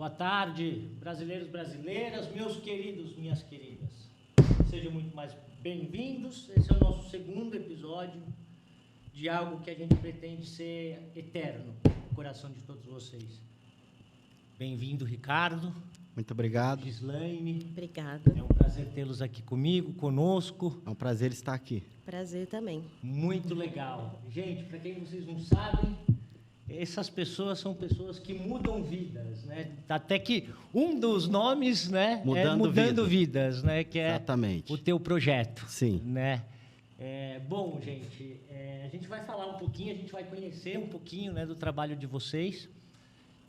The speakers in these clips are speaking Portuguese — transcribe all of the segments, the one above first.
Boa tarde, brasileiros, brasileiras, meus queridos, minhas queridas. Sejam muito mais bem-vindos. Esse é o nosso segundo episódio de algo que a gente pretende ser eterno no coração de todos vocês. Bem-vindo, Ricardo. Muito obrigado. Gislaine. Obrigada. É um prazer tê-los aqui comigo, conosco. É um prazer estar aqui. Prazer também. Muito legal. Gente, para quem vocês não sabem, essas pessoas são pessoas que mudam vidas, né? Até que um dos nomes, né, Mudando Vidas, né? Que é exatamente o teu projeto. Sim. Né? Bom, gente, a gente vai falar um pouquinho, a gente vai conhecer um pouquinho, né, do trabalho de vocês.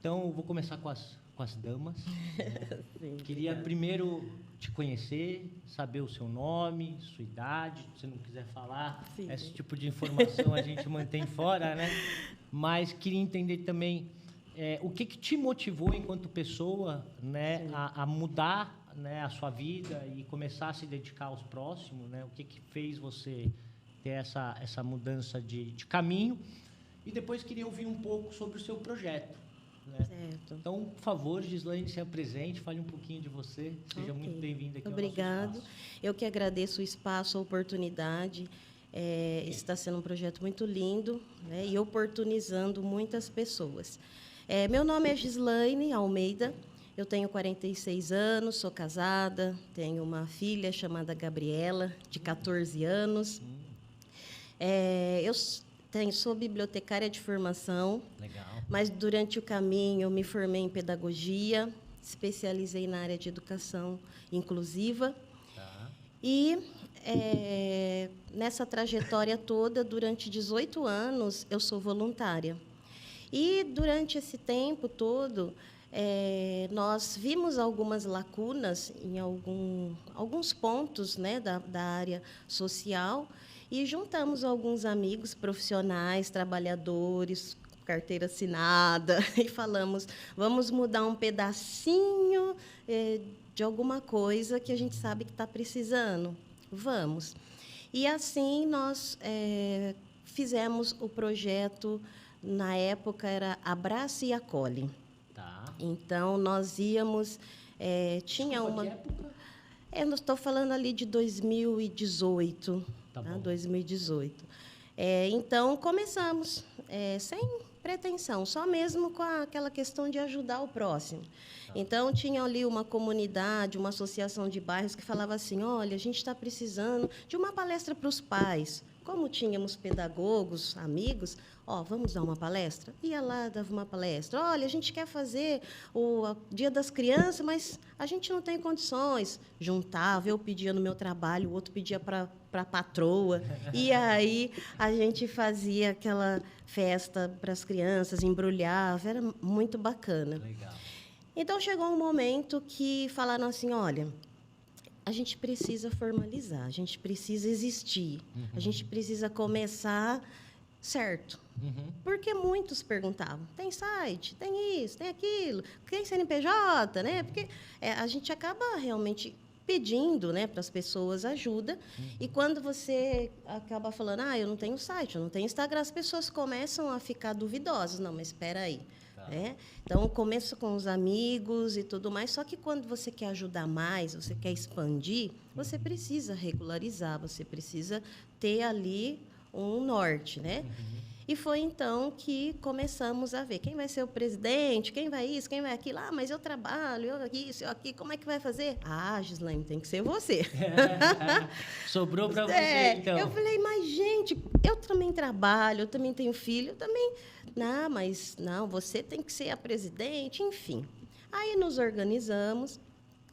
Então, eu vou começar com as damas. Né? Sim, Queria primeiro te conhecer, saber o seu nome, sua idade. Se não quiser falar, sim, esse tipo de informação a gente mantém fora, né? Mas queria entender também o que te motivou enquanto pessoa, né, a mudar, né, a sua vida e começar a se dedicar aos próximos, né? O que fez você ter essa mudança de caminho? E depois queria ouvir um pouco sobre o seu projeto. Né? Certo. Então, por favor, Gislaine, se apresente, fale um pouquinho de você. Seja muito bem-vinda aqui ao nosso espaço. Eu que agradeço o espaço, a oportunidade. Está sendo um projeto muito lindo, né, e oportunizando muitas pessoas. Meu nome é Gislaine Almeida, eu tenho 46 anos, sou casada, tenho uma filha chamada Gabriela, de 14 anos. Sou bibliotecária de formação. Legal. Mas, durante o caminho, eu me formei em pedagogia, especializei na área de educação inclusiva. Tá. E, nessa trajetória toda, durante 18 anos, eu sou voluntária. E, durante esse tempo todo, nós vimos algumas lacunas em alguns pontos, né, da área social e juntamos alguns amigos profissionais, trabalhadores, carteira assinada, e falamos, vamos mudar um pedacinho de alguma coisa que a gente sabe que está precisando. Vamos. E assim nós fizemos o projeto, na época era Abrace e Acolhe. Tá. Então, nós íamos... tinha uma... Que época? Eu estou falando ali de 2018. Tá Tá? bom. 2018. Então, começamos sem pretensão, só mesmo com aquela questão de ajudar o próximo. Então, tinha ali uma comunidade, uma associação de bairros que falava assim, olha, a gente está precisando de uma palestra para os pais. Como tínhamos pedagogos, amigos, vamos dar uma palestra? Ia lá, dava uma palestra. Olha, a gente quer fazer o Dia das Crianças, mas a gente não tem condições. Juntava, eu pedia no meu trabalho, o outro pedia para a patroa. E aí a gente fazia aquela festa para as crianças, embrulhava, era muito bacana. Legal. Então, chegou um momento que falaram assim, olha, a gente precisa formalizar, a gente precisa existir, a gente precisa começar certo. Porque muitos perguntavam, tem site, tem isso, tem aquilo, tem CNPJ, né? Porque a gente acaba realmente pedindo, né, para as pessoas ajuda, e quando você acaba falando, eu não tenho site, eu não tenho Instagram, as pessoas começam a ficar duvidosas. Não, mas espera aí. Então, começa com os amigos e tudo mais, só que quando você quer ajudar mais, você quer expandir, você precisa regularizar, você precisa ter ali um norte, né? E foi então que começamos a ver quem vai ser o presidente, quem vai isso, quem vai aquilo. Mas eu trabalho, eu isso, eu aqui, como é que vai fazer? Gislaine, tem que ser você. Sobrou para você, então. Eu falei, mas, gente, eu também trabalho, eu também tenho filho, eu também... Não, você tem que ser a presidente, enfim. Aí nos organizamos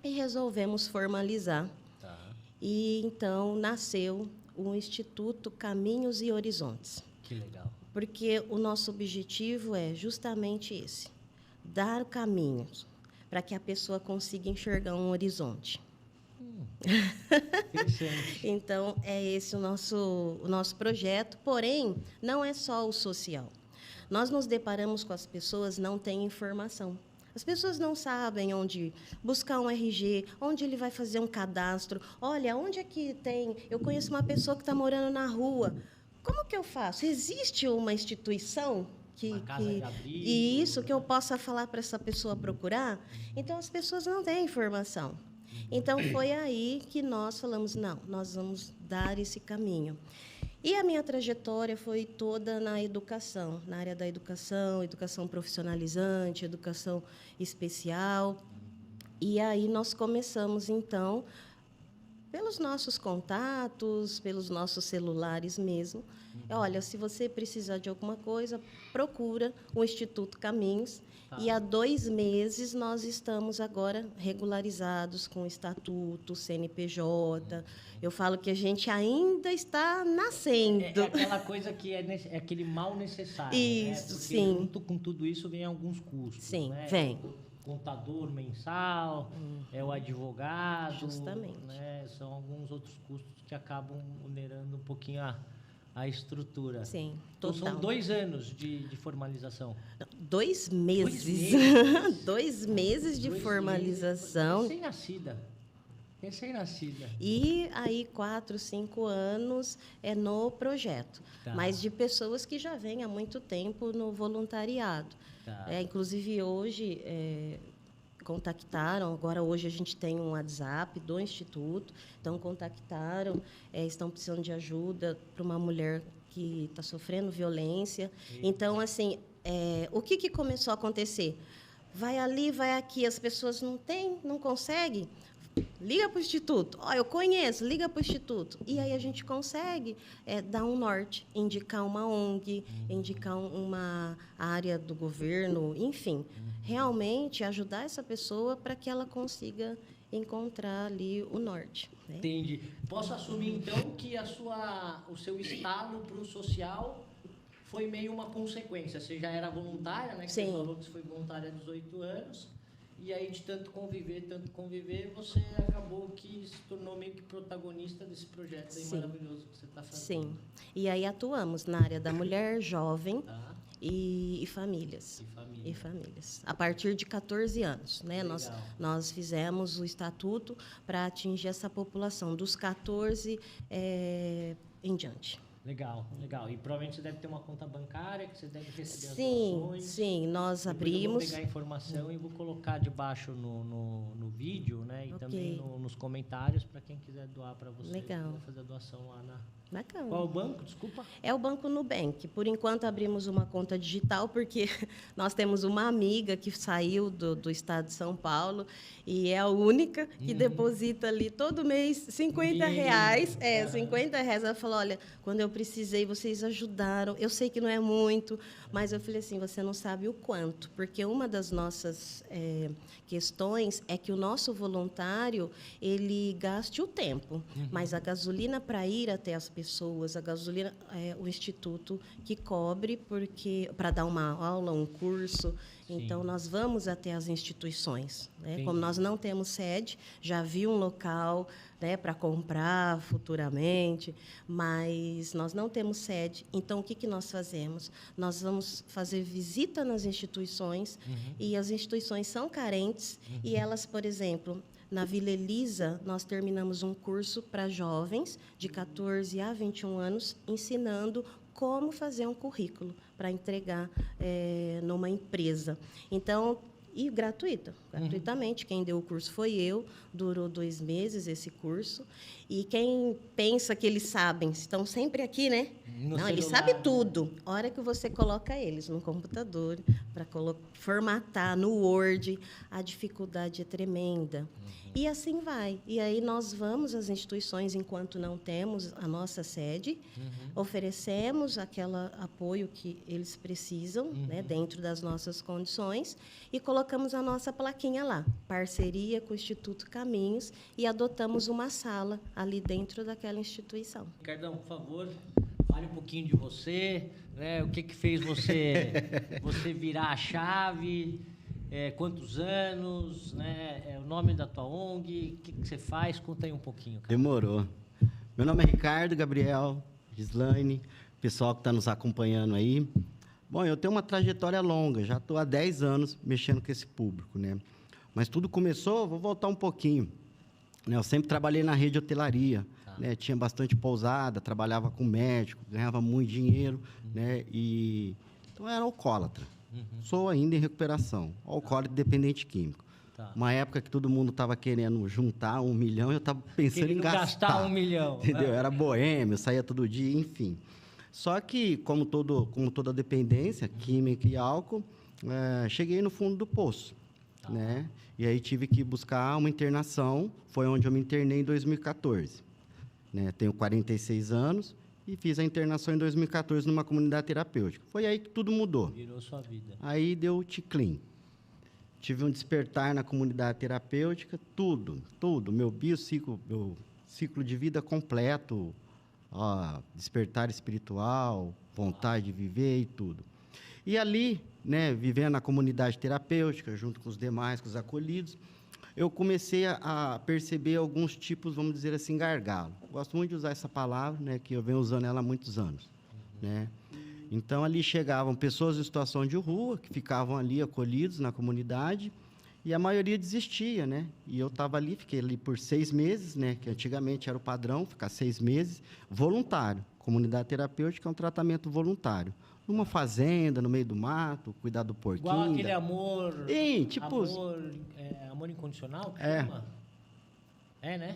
e resolvemos formalizar. Tá. E então nasceu o Instituto Caminhos e Horizontes. Que legal. Porque o nosso objetivo é justamente esse, dar caminhos para que a pessoa consiga enxergar um horizonte. Interessante. Então, é esse o nosso projeto, porém, não é só o social. Nós nos deparamos com as pessoas, não têm informação. As pessoas não sabem onde buscar um RG, onde ele vai fazer um cadastro. Olha, onde é que tem... Eu conheço uma pessoa que está morando na rua. Como que eu faço? Existe uma instituição Uma casa de abrigo, e isso que eu possa falar para essa pessoa procurar. Então, as pessoas não têm informação. Então, foi aí que nós falamos, não, nós vamos dar esse caminho. E a minha trajetória foi toda na educação, na área da educação, educação profissionalizante, educação especial. E aí nós começamos, então, pelos nossos contatos, pelos nossos celulares mesmo. Olha, se você precisar de alguma coisa, procura o Instituto Caminhos. Tá. E há 2 meses nós estamos agora regularizados com o Estatuto, CNPJ. Eu falo que a gente ainda está nascendo. É aquela coisa que é aquele mal necessário. Isso, né? Porque sim. junto com tudo isso vem alguns custos. Sim, né? vem. Contador mensal, é o advogado. Justamente. Né? São alguns outros custos que acabam onerando um pouquinho a estrutura. Sim, Então, total. são 2 anos de formalização. 2 meses. 2 meses de 2 formalização. meses. Recém-nascida. E aí, 4, 5 anos no projeto. Tá. Mas de pessoas que já vêm há muito tempo no voluntariado. Tá. Inclusive, hoje, contactaram, agora hoje a gente tem um WhatsApp do Instituto, então contactaram, estão precisando de ajuda para uma mulher que está sofrendo violência. Então, assim, o que começou a acontecer? Vai ali, vai aqui, as pessoas não conseguem. Liga para o Instituto. Eu conheço, liga para o Instituto. E aí a gente consegue dar um norte, indicar uma ONG, indicar uma área do governo, enfim. Realmente ajudar essa pessoa para que ela consiga encontrar ali o norte. Né? Entendi. Posso assumir, então, que o seu estalo para o social foi meio uma consequência. Você já era voluntária, né? Que Sim. Você falou que você foi voluntária há 18 anos. E aí, de tanto conviver, você acabou que se tornou meio que protagonista desse projeto aí maravilhoso que você está fazendo. Sim. E aí atuamos na área da mulher, jovem Tá? e famílias. E E família. famílias. A partir de 14 anos. Né? Legal. Nós fizemos o estatuto para atingir essa população, dos 14 em diante. Legal, legal. E provavelmente você deve ter uma conta bancária que você deve receber as Sim, doações. sim, nós Depois eu abrimos. vou pegar a informação e vou colocar debaixo no vídeo, né? E Ok. também nos comentários para quem quiser doar para você. Legal. Quiser fazer a doação lá na... Bacana. Qual é o banco? Desculpa. É o Banco Nubank. Por enquanto, abrimos uma conta digital, porque nós temos uma amiga que saiu do estado de São Paulo e é a única que deposita ali todo mês R$50. Aham. R$50. Ela falou, olha, quando eu precisei, vocês ajudaram. Eu sei que não é muito, mas eu falei assim, você não sabe o quanto. Porque uma das nossas questões é que o nosso voluntário, ele gaste o tempo. Mas a gasolina para ir até as pessoas, a gasolina é o Instituto que cobre, porque para dar uma aula, um curso. Então, nós vamos até as instituições. Né? Como nós não temos sede, já vi um local, né, para comprar futuramente, mas nós não temos sede. Então, o que nós fazemos? Nós vamos fazer visita nas instituições, e as instituições são carentes, e elas, por exemplo... Na Vila Elisa, nós terminamos um curso para jovens de 14 a 21 anos, ensinando como fazer um currículo para entregar numa empresa. Então, e gratuitamente. Quem deu o curso foi eu, durou 2 meses esse curso. E quem pensa que eles sabem, estão sempre aqui, né? Não, eles sabem tudo. A hora que você coloca eles no computador, para formatar no Word, a dificuldade é tremenda. E assim vai. E aí nós vamos às instituições, enquanto não temos a nossa sede, oferecemos aquele apoio que eles precisam, né, dentro das nossas condições, e colocamos a nossa plaquinha lá, parceria com o Instituto Caminhos, e adotamos uma sala ali dentro daquela instituição. Ricardão, por favor, fale um pouquinho de você, né? O que fez você virar a chave, quantos anos, né? O nome da tua ONG, o que você faz? Conta aí um pouquinho, cara. Demorou. Meu nome é Ricardo Gabriel Gislaine, pessoal que está nos acompanhando aí. Bom, eu tenho uma trajetória longa, já estou há 10 anos mexendo com esse público, né? Mas tudo começou, vou voltar um pouquinho. Eu sempre trabalhei na rede de hotelaria, né? Tinha bastante pousada, trabalhava com médico, ganhava muito dinheiro, né? E Então, eu era alcoólatra. Sou ainda em recuperação. Alcoólatra dependente químico. Tá. Uma época que todo mundo estava querendo juntar 1 milhão, eu estava pensando Querendo em gastar. 1 milhão. Entendeu? Era boêmio, saía todo dia, enfim. Só que, como toda dependência, química e álcool, cheguei no fundo do poço. Né? E aí tive que buscar uma internação. Foi onde eu me internei em 2014. Né? Tenho 46 anos e fiz a internação em 2014 numa comunidade terapêutica. Foi aí que tudo mudou. Virou sua vida. Aí deu ticlin. Tive um despertar na comunidade terapêutica, tudo. Meu ciclo de vida completo, despertar espiritual, vontade de viver e tudo. E ali, né, vivendo na comunidade terapêutica, junto com os demais, com os acolhidos, eu comecei a perceber alguns tipos, vamos dizer assim, gargalo. Gosto muito de usar essa palavra, né, que eu venho usando ela há muitos anos. Né? Então, ali chegavam pessoas em situação de rua, que ficavam ali acolhidos na comunidade, e a maioria desistia, né? E eu estava ali, fiquei ali por 6 meses, né? Que antigamente era o padrão, ficar 6 meses, voluntário. Comunidade terapêutica é um tratamento voluntário. Numa fazenda, no meio do mato, cuidar do porquinho. Igual aquele amor... tipo... Amor incondicional? Que é. chama? É, né?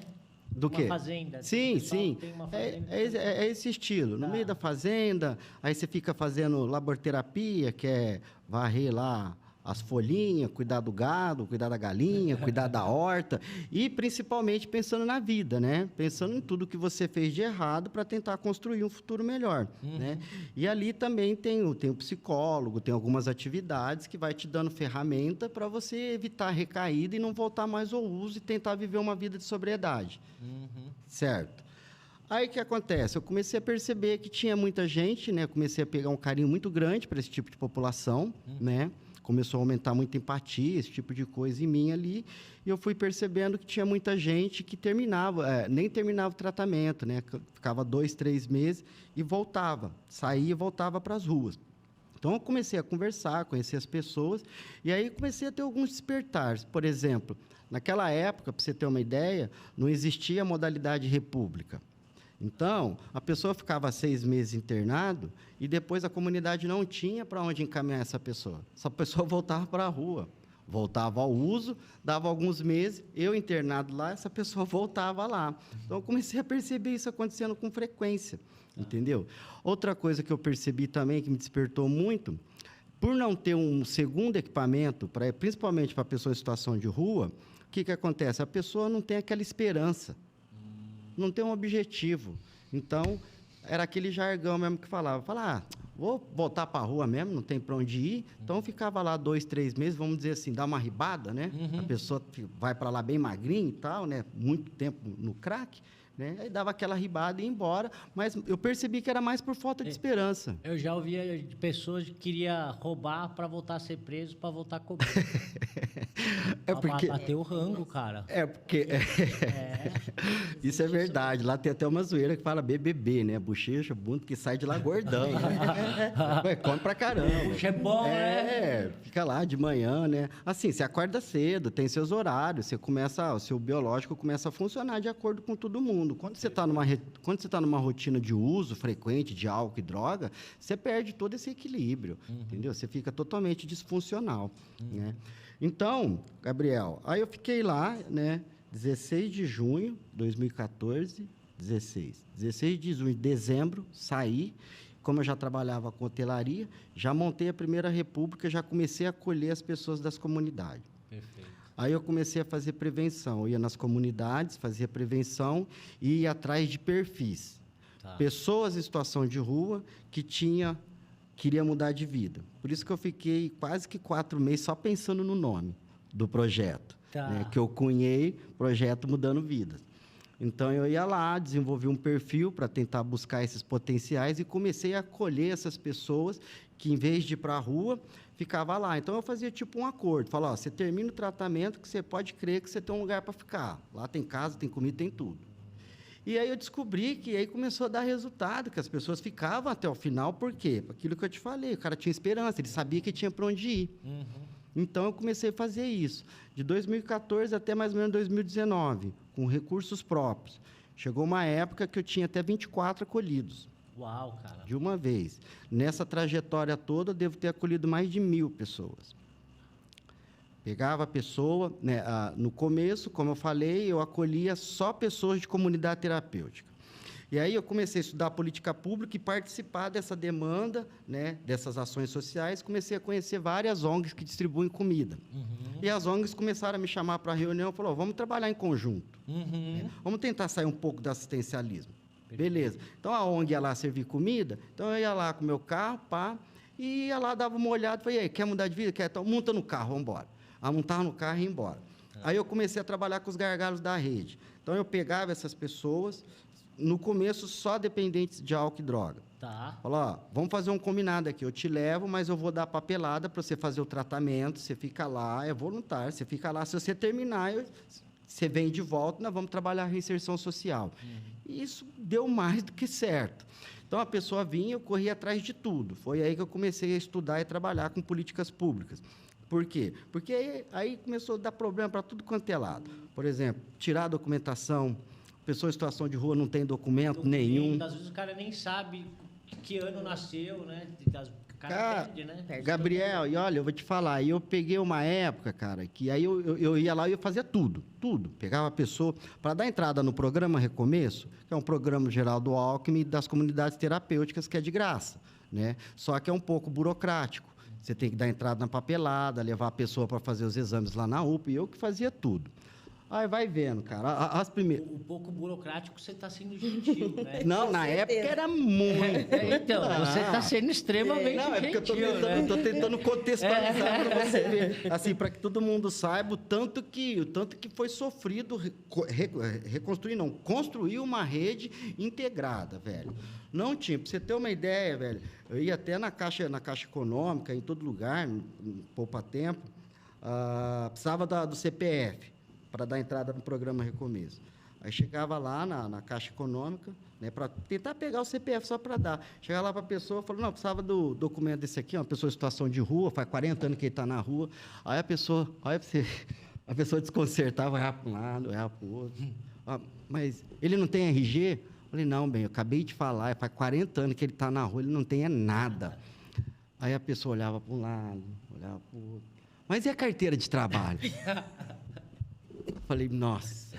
Do quê? Uma fazenda. Sim, sim. Tem uma fazenda é esse estilo. No meio da fazenda, aí você fica fazendo laborterapia, que é varrer lá as folhinhas, cuidar do gado, cuidar da galinha, cuidar da horta, e principalmente pensando na vida, né? Pensando em tudo que você fez de errado para tentar construir um futuro melhor, né? E ali também tem o psicólogo, tem algumas atividades que vai te dando ferramenta para você evitar recaída e não voltar mais ao uso e tentar viver uma vida de sobriedade, certo? Aí o que acontece? Eu comecei a perceber que tinha muita gente, né? Comecei a pegar um carinho muito grande para esse tipo de população, né? Começou a aumentar muita empatia, esse tipo de coisa em mim ali, e eu fui percebendo que tinha muita gente que nem terminava o tratamento, né? Ficava 2, 3 meses e voltava, saía e voltava para as ruas. Então, eu comecei a conversar, conhecer as pessoas, e aí comecei a ter alguns despertares. Por exemplo, naquela época, para você ter uma ideia, não existia a modalidade república. Então, a pessoa ficava 6 meses internado e depois a comunidade não tinha para onde encaminhar essa pessoa. Essa pessoa voltava para a rua, voltava ao uso, dava alguns meses, eu internado lá, essa pessoa voltava lá. Então, eu comecei a perceber isso acontecendo com frequência, entendeu? Outra coisa que eu percebi também, que me despertou muito, por não ter um segundo equipamento, principalmente para a pessoa em situação de rua, o que acontece? A pessoa não tem aquela esperança. Não tem um objetivo. Então, era aquele jargão mesmo que falava, vou voltar para a rua mesmo, não tem para onde ir. Então, eu ficava lá 2, 3 meses, vamos dizer assim, dar uma ribada, né? A pessoa vai para lá bem magrinha e tal, né? Muito tempo no crack, né? Aí dava aquela ribada e ia embora. Mas eu percebi que era mais por falta de esperança. Eu já ouvia de pessoas que queriam roubar para voltar a ser preso, para voltar a cobrar. Porque... Bater o rango, cara. Isso é verdade. Lá tem até uma zoeira que fala BBB, né? Bochecha, bunda, que sai de lá gordão, né? Come pra caramba. Puxa, é bom, né? Fica lá de manhã, né? Assim, você acorda cedo, tem seus horários, o seu biológico começa a funcionar de acordo com todo mundo. Quando você está numa rotina de uso frequente de álcool e droga, você perde todo esse equilíbrio, entendeu? Você fica totalmente disfuncional, né? Então, Gabriel, aí eu fiquei lá, né? 16 de junho de 2014, 16 de junho, dezembro, saí. Como eu já trabalhava com hotelaria, já montei a primeira república, já comecei a acolher as pessoas das comunidades. Perfeito. Aí eu comecei a fazer prevenção. Eu ia nas comunidades, fazia prevenção e ia atrás de perfis. Tá. Pessoas em situação de rua que queria mudar de vida. Por isso que eu fiquei quase que 4 meses só pensando no nome do projeto. Tá. Né, que eu cunhei, Projeto Mudando Vidas. Então, eu ia lá, desenvolvi um perfil para tentar buscar esses potenciais e comecei a acolher essas pessoas que, em vez de ir para a rua, ficava lá. Então, eu fazia tipo um acordo. Falava, você termina o tratamento que você pode crer que você tem um lugar para ficar. Lá tem casa, tem comida, tem tudo. E aí eu descobri que aí começou a dar resultado, que as pessoas ficavam até o final. Por quê? Aquilo que eu te falei, o cara tinha esperança, ele sabia que tinha para onde ir. Então, eu comecei a fazer isso. De 2014 até mais ou menos 2019, com recursos próprios. Chegou uma época que eu tinha até 24 acolhidos. Uau, cara. De uma vez. Nessa trajetória toda, eu devo ter acolhido mais de 1.000 pessoas. Pegava a pessoa, né, no começo, como eu falei, eu acolhia só pessoas de comunidade terapêutica. E aí eu comecei a estudar política pública e participar dessa demanda, né, dessas ações sociais. Comecei a conhecer várias ONGs que distribuem comida. E as ONGs começaram a me chamar para a reunião e falaram, vamos trabalhar em conjunto. Né? Vamos tentar sair um pouco do assistencialismo. Beleza. Então, a ONG ia lá servir comida, então eu ia lá com o meu carro, pá, e ia lá, dava uma olhada, falei, e aí, quer mudar de vida? Quer? Então, monta no carro, vamos embora. Montava no carro e ia embora. Aí eu comecei a trabalhar com os gargalos da rede. Então, eu pegava essas pessoas, no começo, só dependentes de álcool e droga. Tá. Falou, vamos fazer um combinado aqui, eu te levo, mas eu vou dar papelada para você fazer o tratamento, você fica lá, é voluntário, você fica lá, se você terminar, você vem de volta, nós vamos trabalhar a reinserção social. E isso deu mais do que certo. Então, a pessoa vinha, eu corria atrás de tudo. Foi aí que eu comecei a estudar e trabalhar com políticas públicas. Por quê? Porque aí começou a dar problema para tudo quanto é lado. Por exemplo, tirar a documentação, pessoa em situação de rua não tem documento nenhum. Às vezes o cara nem sabe que ano nasceu, né? O cara perde, né? Gabriel, e olha, eu vou te falar, eu peguei uma época, cara, que aí eu ia lá e eu fazia tudo. Pegava a pessoa, para dar entrada no programa Recomeço, que é um programa geral do Alckmin das comunidades terapêuticas, que é de graça, né? Só que é um pouco burocrático. Você tem que dar entrada na papelada, levar a pessoa para fazer os exames lá na UPA, e eu que fazia tudo. Aí vai vendo, cara. As primeiras... Um pouco burocrático, você está sendo gentil, né? Não, na época era muito. Então, você está sendo extremamente gentil. Não, é porque eu estou tentando contextualizar para você ver. Assim, para que todo mundo saiba o tanto que foi sofrido construir uma rede integrada, velho. Não tinha. Para você ter uma ideia, velho, eu ia até na Caixa Econômica, em todo lugar, poupa tempo, precisava do CPF. Para dar entrada no programa Recomeço. Aí chegava lá na Caixa Econômica, né, para tentar pegar o CPF só para dar. Chegava lá para a pessoa, falou, não, precisava do documento desse aqui, uma pessoa em situação de rua, faz 40 anos que ele está na rua. Aí a pessoa, olha para você, a pessoa desconcertava, olhava para um lado, olhava para o outro. Mas ele não tem RG? Eu falei, não, bem, eu acabei de falar, faz 40 anos que ele está na rua, ele não tem nada. Aí a pessoa olhava para um lado, olhava para o outro. Mas e a carteira de trabalho? Eu falei, nossa.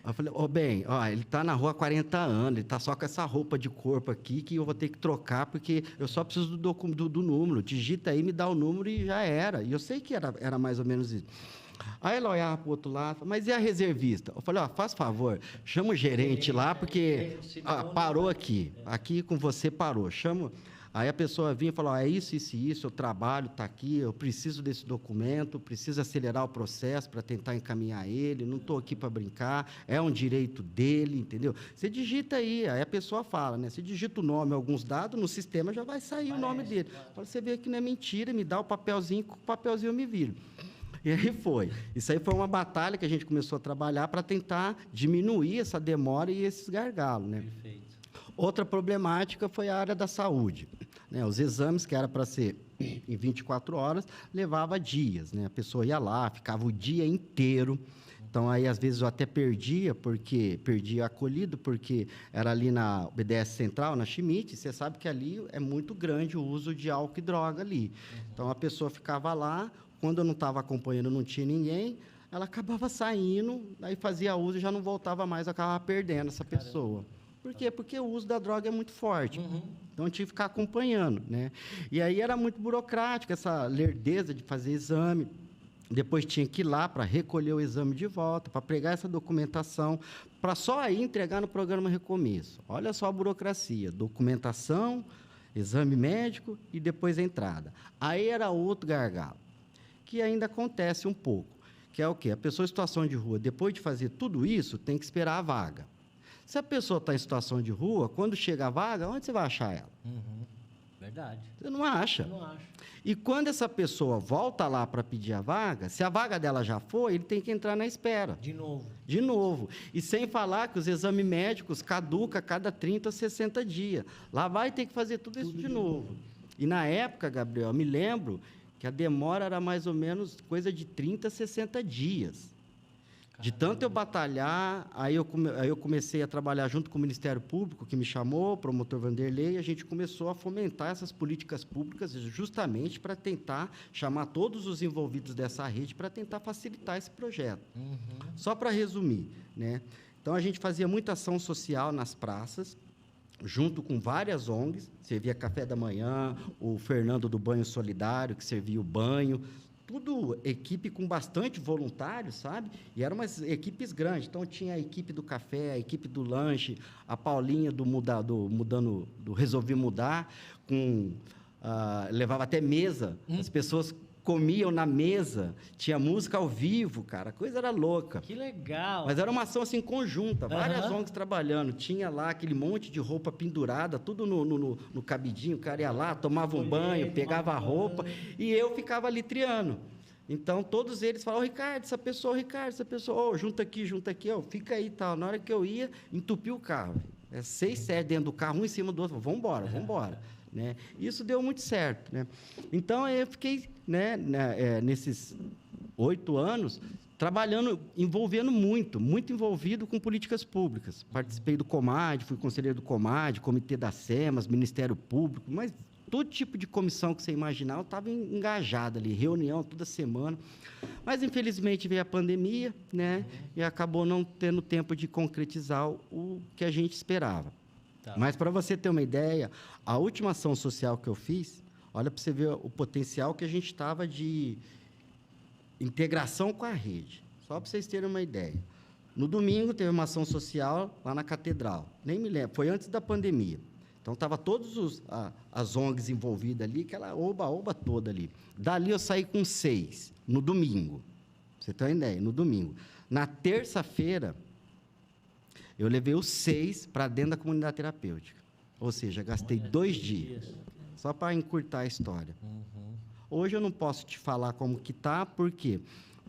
Eu falei, bem, ele está na rua há 40 anos, ele está só com essa roupa de corpo aqui que eu vou ter que trocar, porque eu só preciso do número. Digita aí, me dá o número e já era. E eu sei que era mais ou menos isso. Aí ela olhava para o outro lado, mas e a reservista? Eu falei, faz favor, chama o gerente lá, porque parou aqui. Aqui com você parou. Chama... Aí a pessoa vinha e falou, é isso, eu trabalho, está aqui, eu preciso desse documento, preciso acelerar o processo para tentar encaminhar ele, não estou aqui para brincar, é um direito dele, entendeu? Você digita aí a pessoa fala, né? Você digita o nome, alguns dados, no sistema já vai sair o nome dele. Você vê que não é mentira, me dá o papelzinho, com o papelzinho eu me viro. E aí foi. Isso aí foi uma batalha que a gente começou a trabalhar para tentar diminuir essa demora e esses gargalos, né? Perfeito. Outra problemática foi a área da saúde. Né? Os exames, que era para ser em 24 horas, levava dias. Né? A pessoa ia lá, ficava o dia inteiro. Então, aí, às vezes, eu até perdia acolhido, porque era ali na BDS Central, na Schmidt. Você sabe que ali é muito grande o uso de álcool e droga ali. Então, a pessoa ficava lá, quando eu não estava acompanhando, não tinha ninguém, ela acabava saindo, aí fazia uso e já não voltava mais, acabava perdendo essa pessoa. Por quê? Porque o uso da droga é muito forte. Então, eu tinha que ficar acompanhando, né? E aí era muito burocrático, essa lerdeza de fazer exame. Depois tinha que ir lá para recolher o exame de volta, para pregar essa documentação, para só aí entregar no programa Recomeço. Olha só a burocracia. Documentação, exame médico e depois a entrada. Aí era outro gargalo, que ainda acontece um pouco, que é o quê? A pessoa em situação de rua, depois de fazer tudo isso, tem que esperar a vaga. Se a pessoa está em situação de rua, quando chega a vaga, onde você vai achar ela? Verdade. Você não acha. Eu não acho. E quando essa pessoa volta lá para pedir a vaga, se a vaga dela já foi, ele tem que entrar na espera. De novo. De novo. E sem falar que os exames médicos caducam a cada 30 ou 60 dias. Lá vai ter que fazer tudo isso de novo. E na época, Gabriel, eu me lembro que a demora era mais ou menos coisa de 30 a 60 dias. De tanto eu batalhar, aí eu comecei a trabalhar junto com o Ministério Público, que me chamou, o promotor Vanderlei, e a gente começou a fomentar essas políticas públicas justamente para tentar chamar todos os envolvidos dessa rede para tentar facilitar esse projeto. Só para resumir, né? Então, a gente fazia muita ação social nas praças, junto com várias ONGs, servia café da manhã, o Fernando do Banho Solidário, que servia o banho, tudo equipe com bastante voluntários, sabe? E eram umas equipes grandes. Então, tinha a equipe do café, a equipe do lanche, a Paulinha do Resolvi Mudar, levava até mesa, as pessoas comiam na mesa, tinha música ao vivo, cara, a coisa era louca. Que legal! Mas era uma ação assim conjunta, várias ONGs trabalhando, tinha lá aquele monte de roupa pendurada, tudo no cabidinho, o cara ia lá, tomava um banho, pegava a roupa, e eu ficava ali triando. Então, todos eles falavam, Ricardo, essa pessoa, junta aqui, ó, fica aí e tal. Na hora que eu ia, entupiu o carro. 6, 7 dentro do carro, um em cima do outro, vamos embora. Né? Isso deu muito certo, né? Então, eu fiquei, né, nesses 8 anos trabalhando, envolvendo muito envolvido com políticas públicas. Participei do COMAD, fui conselheiro do COMAD, Comitê das SEMAS, Ministério Público, mas todo tipo de comissão que você imaginar, eu estava engajado ali, reunião toda semana. Mas, infelizmente, veio a pandemia, né? E acabou não tendo tempo de concretizar o que a gente esperava. Mas, para você ter uma ideia, a última ação social que eu fiz, olha para você ver o potencial que a gente estava de integração com a rede. Só para vocês terem uma ideia. No domingo, teve uma ação social lá na Catedral. Nem me lembro, foi antes da pandemia. Então, estava todas as ONGs envolvidas ali, aquela oba-oba toda ali. Dali, eu saí com 6, no domingo. Pra você ter uma ideia, no domingo. Na terça-feira, eu levei os 6 para dentro da comunidade terapêutica. Ou seja, gastei 2 dias. Só para encurtar a história. Hoje eu não posso te falar como que está, por quê?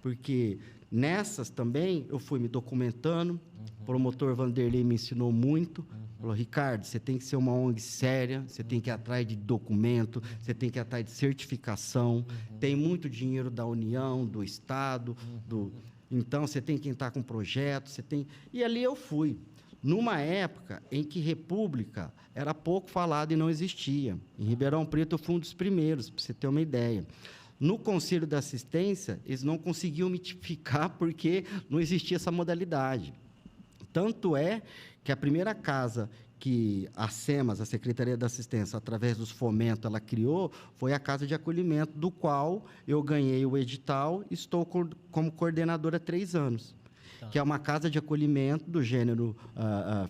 Porque nessas também eu fui me documentando, o promotor Vanderlei me ensinou muito, falou, Ricardo, você tem que ser uma ONG séria, você tem que ir atrás de documento, você tem que ir atrás de certificação, tem muito dinheiro da União, do Estado, então, você tem que entrar com projeto, E ali eu fui. Numa época em que república era pouco falado e não existia. Em Ribeirão Preto, eu fui um dos primeiros, para você ter uma ideia. No Conselho da Assistência, eles não conseguiam me tipificar porque não existia essa modalidade. Tanto é que a primeira casa que a SEMAS, a Secretaria da Assistência, através dos fomentos, ela criou, foi a Casa de Acolhimento, do qual eu ganhei o edital e estou como coordenadora há 3 anos. Que é uma casa de acolhimento do gênero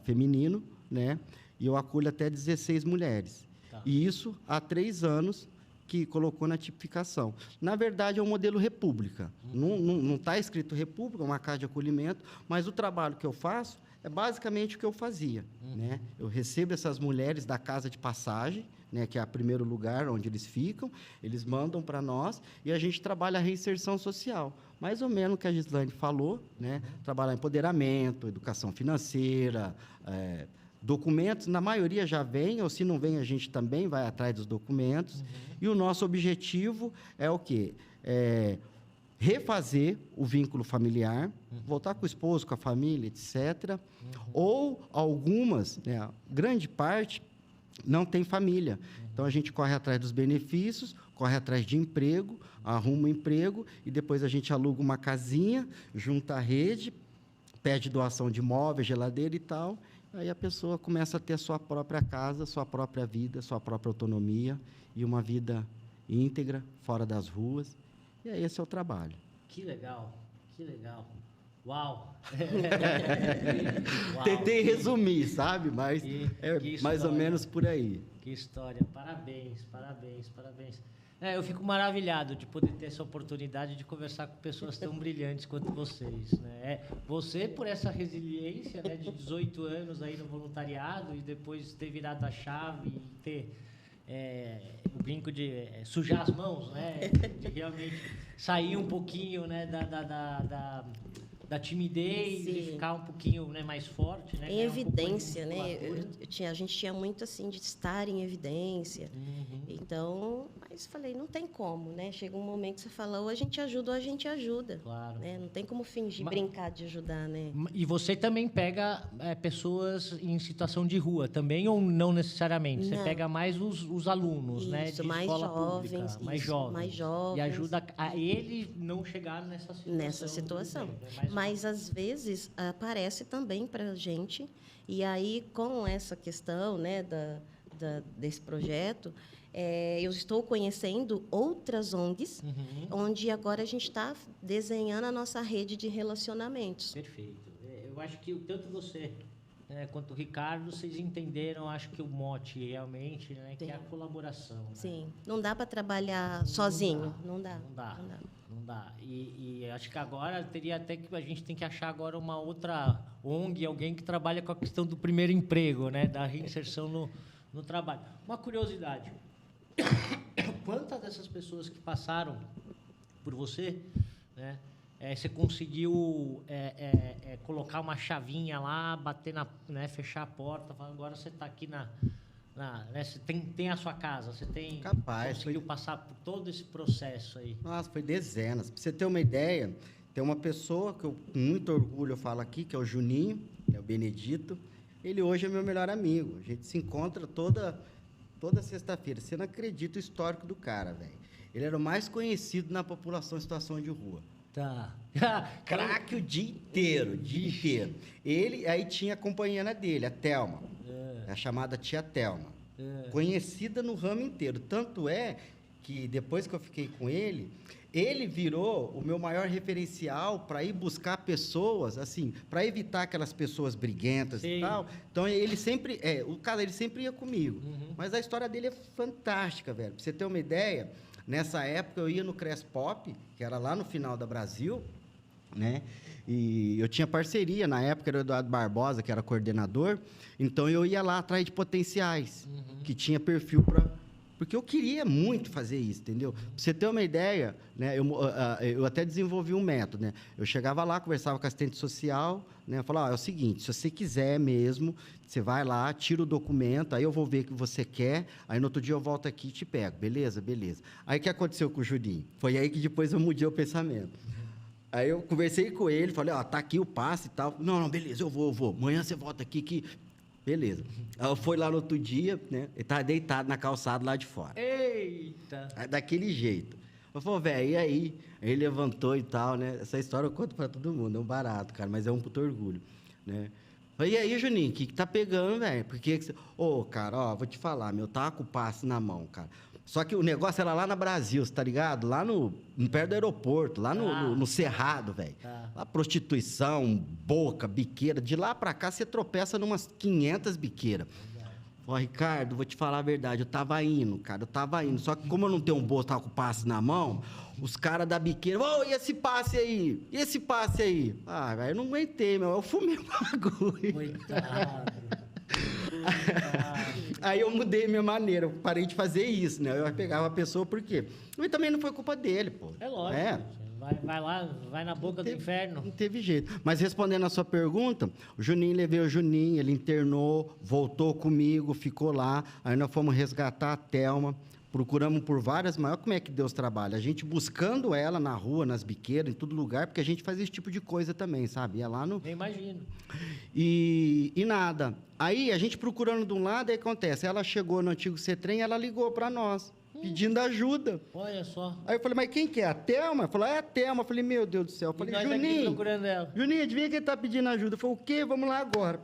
feminino, né? E eu acolho até 16 mulheres. E isso há 3 anos que colocou na tipificação. Na verdade, é um modelo república. Não está escrito república, é uma casa de acolhimento, mas o trabalho que eu faço é basicamente o que eu fazia, né? Eu recebo essas mulheres da casa de passagem, né, que é o primeiro lugar onde eles ficam, eles mandam para nós e a gente trabalha a reinserção social. Mais ou menos o que a Gislaine falou, né? Trabalhar empoderamento, educação financeira, documentos, na maioria já vem, ou se não vem, a gente também vai atrás dos documentos. E o nosso objetivo é o quê? Refazer o vínculo familiar, voltar com o esposo, com a família, etc. Ou algumas, né, grande parte, não tem família. Então, a gente corre atrás dos benefícios, corre atrás de emprego, arruma um emprego e depois a gente aluga uma casinha, junta a rede, pede doação de móveis, geladeira e tal. Aí a pessoa começa a ter a sua própria casa, sua própria vida, sua própria autonomia e uma vida íntegra, fora das ruas. E aí esse é o trabalho. Que legal, que legal. Uau! Uau. Tentei resumir, sabe? Mas mais ou menos por aí. Que história. Parabéns, parabéns, parabéns. Eu fico maravilhado de poder ter essa oportunidade de conversar com pessoas tão brilhantes quanto vocês, né? Você, por essa resiliência, né, de 18 anos aí no voluntariado e depois ter virado a chave e ter o brinco de sujar as mãos, né? De realmente sair um pouquinho, né, da timidez, de Sim. ficar um pouquinho, né, mais forte, né? Em ganhar um pouco mais de evidência, né? musculatura. A gente tinha muito assim de estar em evidência. Uhum. Então, mas falei, não tem como, né? Chega um momento que você fala, ou a gente ajuda ou a gente ajuda. Claro. Né? Não tem como fingir, Ma- brincar de ajudar, né? E você também pega pessoas em situação de rua também, ou não necessariamente? Você Não. pega mais os alunos, né? Isso, De mais escola jovens, pública, mais isso, jovens. mais E jovens. ajuda a ele não chegar nessa situação. do bem, né? Mas às vezes aparece também para a gente, e aí com essa questão, né, desse projeto, eu estou conhecendo outras ONGs, onde agora a gente está desenhando a nossa rede de relacionamentos. Perfeito. Eu acho que tanto você quanto o Ricardo, vocês entenderam, acho que o mote realmente, né, que é a colaboração. Né? Sim, não dá para trabalhar sozinho, não dá. Não dá. E acho que agora teria até que a gente tem que achar agora uma outra ONG, alguém que trabalha com a questão do primeiro emprego, né, da reinserção no trabalho. Uma curiosidade: quantas dessas pessoas que passaram por você, né, você conseguiu colocar uma chavinha lá, bater fechar a porta, falar, agora você está aqui né, você tem a sua casa, você tem conseguiu passar por todo esse processo aí? Nossa, foi dezenas. Para você ter uma ideia, tem uma pessoa que eu com muito orgulho eu falo aqui, que é o Juninho, é o Benedito. Ele hoje é meu melhor amigo. A gente se encontra toda sexta-feira. Você não acredita o histórico do cara, velho. Ele era o mais conhecido na população em situação de rua. Tá. Craque o dia inteiro, Ele, aí tinha a companheira dele, a Thelma. A chamada tia Thelma. Conhecida no ramo inteiro. Tanto é que depois que eu fiquei com ele virou o meu maior referencial para ir buscar pessoas, assim, para evitar aquelas pessoas briguentas. Sim. E tal. Então ele sempre, ele sempre ia comigo. Mas a história dele é fantástica, velho. Pra você ter uma ideia, nessa época eu ia no Crespop, que era lá no final da Brasil, né? E eu tinha parceria, na época era o Eduardo Barbosa, que era coordenador, então eu ia lá atrás de potenciais, que tinha perfil para... Porque eu queria muito fazer isso, entendeu? Pra você ter uma ideia, né, eu até desenvolvi um método, né? Eu chegava lá, conversava com a assistente social, né? Eu falava, é o seguinte, se você quiser mesmo, você vai lá, tira o documento, aí eu vou ver o que você quer, aí no outro dia eu volto aqui e te pego, beleza? Aí o que aconteceu com o Juninho? Foi aí que depois eu mudei o pensamento. Aí eu conversei com ele, falei, tá aqui o passe e tal. Não, beleza, eu vou. Amanhã você volta aqui que... Beleza. Aí eu fui lá no outro dia, né? Ele tava deitado na calçada lá de fora. Eita! Aí, daquele jeito. Eu falei, velho, e aí? Aí ele levantou e tal, né? Essa história eu conto pra todo mundo, é um barato, cara, mas é um puto orgulho, né? Falei, e aí, Juninho, o que tá pegando, velho? Por que você... cara, vou te falar, eu tava com o passe na mão, cara. Só que o negócio era lá na Brasil, você tá ligado? Lá perto do aeroporto, lá no Cerrado, velho. Lá prostituição, boca, biqueira. De lá pra cá, você tropeça numas 500 biqueiras. Ricardo, vou te falar a verdade, eu tava indo. Só que como eu não tenho um bolso, tava com o passe na mão, os caras da biqueira, e esse passe aí? Velho, eu não aguentei, eu fumei o bagulho. Coitado. Aí eu mudei minha maneira, eu parei de fazer isso, né? Eu pegava a pessoa, por quê? Mas também não foi culpa dele, pô. É lógico. Vai lá, vai na boca do inferno. Não teve jeito. Mas respondendo a sua pergunta, levei o Juninho, ele internou, voltou comigo, ficou lá. Aí nós fomos resgatar a Thelma, procuramos por várias, mas olha como é que Deus trabalha. A gente buscando ela na rua, nas biqueiras, em todo lugar, porque a gente fazia esse tipo de coisa também, sabe? Ia lá no... Eu imagino. E nada. Aí a gente procurando de um lado, aí acontece, ela chegou no antigo CETREM, ela ligou para nós, pedindo ajuda. Olha só. Aí eu falei, mas quem que é? A Thelma? Ela falou, é a Thelma. Eu falei, meu Deus do céu. Eu falei, Juninho, procurando ela. Juninho, adivinha quem tá pedindo ajuda? Eu falei, o quê? Vamos lá agora.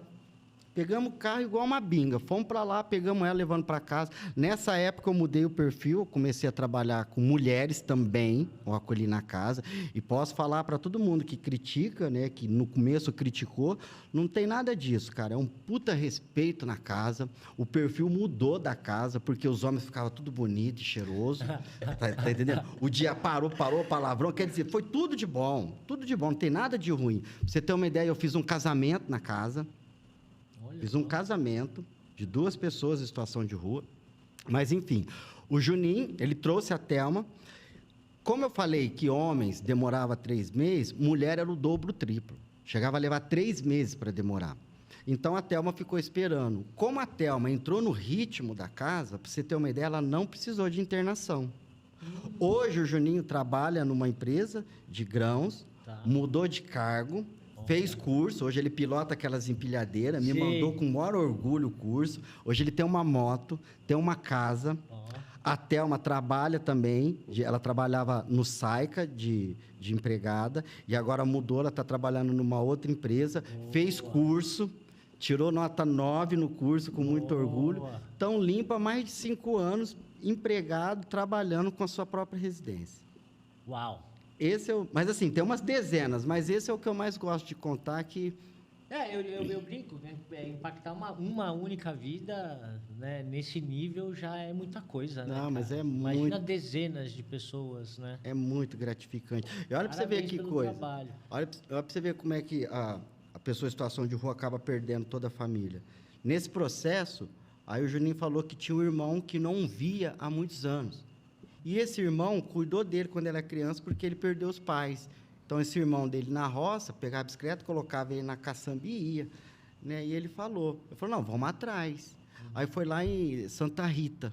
Pegamos o carro igual uma binga. Fomos para lá, pegamos ela, levando para casa. Nessa época eu mudei o perfil, comecei a trabalhar com mulheres também, eu acolhi na casa. E posso falar para todo mundo que critica, né, que no começo criticou, não tem nada disso, cara. É um puta respeito na casa. O perfil mudou da casa, porque os homens ficavam tudo bonito e cheiroso. Tá entendendo? O dia parou, palavrão. Quer dizer, foi tudo de bom, não tem nada de ruim. Pra você ter uma ideia, eu fiz um casamento na casa. Fiz um casamento de 2 pessoas em situação de rua. Mas, enfim, o Juninho, ele trouxe a Thelma. Como eu falei que homens demorava 3 meses, mulher era o dobro, o triplo. Chegava a levar 3 meses para demorar. Então, a Thelma ficou esperando. Como a Thelma entrou no ritmo da casa, para você ter uma ideia, ela não precisou de internação. Hoje, o Juninho trabalha numa empresa de grãos, mudou de cargo, fez curso. Hoje, ele pilota aquelas empilhadeiras, me mandou com o maior orgulho o curso. Hoje, ele tem uma moto, tem uma casa. A Thelma trabalha também, ela trabalhava no Saica de empregada, e agora mudou, ela está trabalhando numa outra empresa, fez curso, tirou nota 9 no curso com muito orgulho. Então, limpa mais de 5 anos, empregado, trabalhando com a sua própria residência. Uau! Mas assim, tem umas dezenas, mas esse é o que eu mais gosto de contar, que... eu brinco, né? Impactar uma única vida, né? Nesse nível já é muita coisa, né? Não, mas Imagina dezenas de pessoas, né? É muito gratificante. E olha para você ver que coisa. Trabalho. Olha para você ver como é que a pessoa em situação de rua acaba perdendo toda a família. Nesse processo, aí o Juninho falou que tinha um irmão que não via há muitos anos. E esse irmão cuidou dele quando ele era criança, porque ele perdeu os pais. Então, esse irmão dele na roça, pegava a bicicleta, colocava ele na caçamba e ia. Né? E ele falou, não, vamos atrás. Aí foi lá em Santa Rita.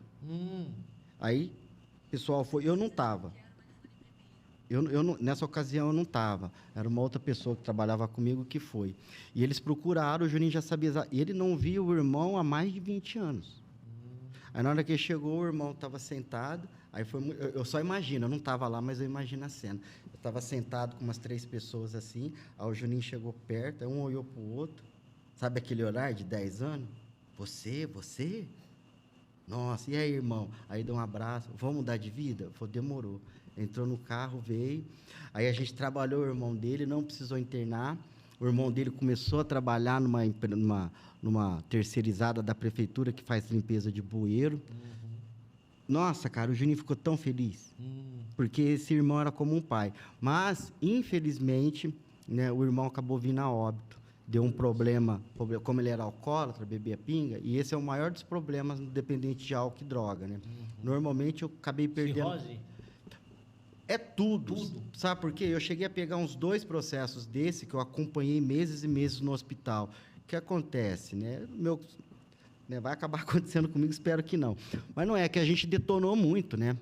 Aí, o pessoal foi, eu não estava. Nessa ocasião, eu não estava. Era uma outra pessoa que trabalhava comigo que foi. E eles procuraram, o Juninho já sabia. E ele não via o irmão há mais de 20 anos. Aí, na hora que ele chegou, o irmão estava sentado. Aí foi, eu só imagino, eu não estava lá, mas eu imagino a cena. Eu estava sentado com umas 3 pessoas assim, aí o Juninho chegou perto, aí um olhou para o outro. Sabe aquele olhar de 10 anos? Você? Nossa, e aí, irmão? Aí deu um abraço, vamos mudar de vida? Eu falei, demorou. Entrou no carro, veio. Aí a gente trabalhou o irmão dele, não precisou internar. O irmão dele começou a trabalhar numa terceirizada da prefeitura que faz limpeza de bueiro. Nossa, cara, o Juninho ficou tão feliz. Porque esse irmão era como um pai. Mas, infelizmente, né, o irmão acabou vindo a óbito. Deu um problema, como ele era alcoólatra, bebia pinga, e esse é o maior dos problemas no dependente de álcool e droga, né? Normalmente, eu acabei perdendo... Cirrose? É tudo. Sabe por quê? Eu cheguei a pegar uns 2 processos desse, que eu acompanhei meses e meses no hospital. O que acontece, né? Vai acabar acontecendo comigo, espero que não. Mas não é, que a gente detonou muito, né?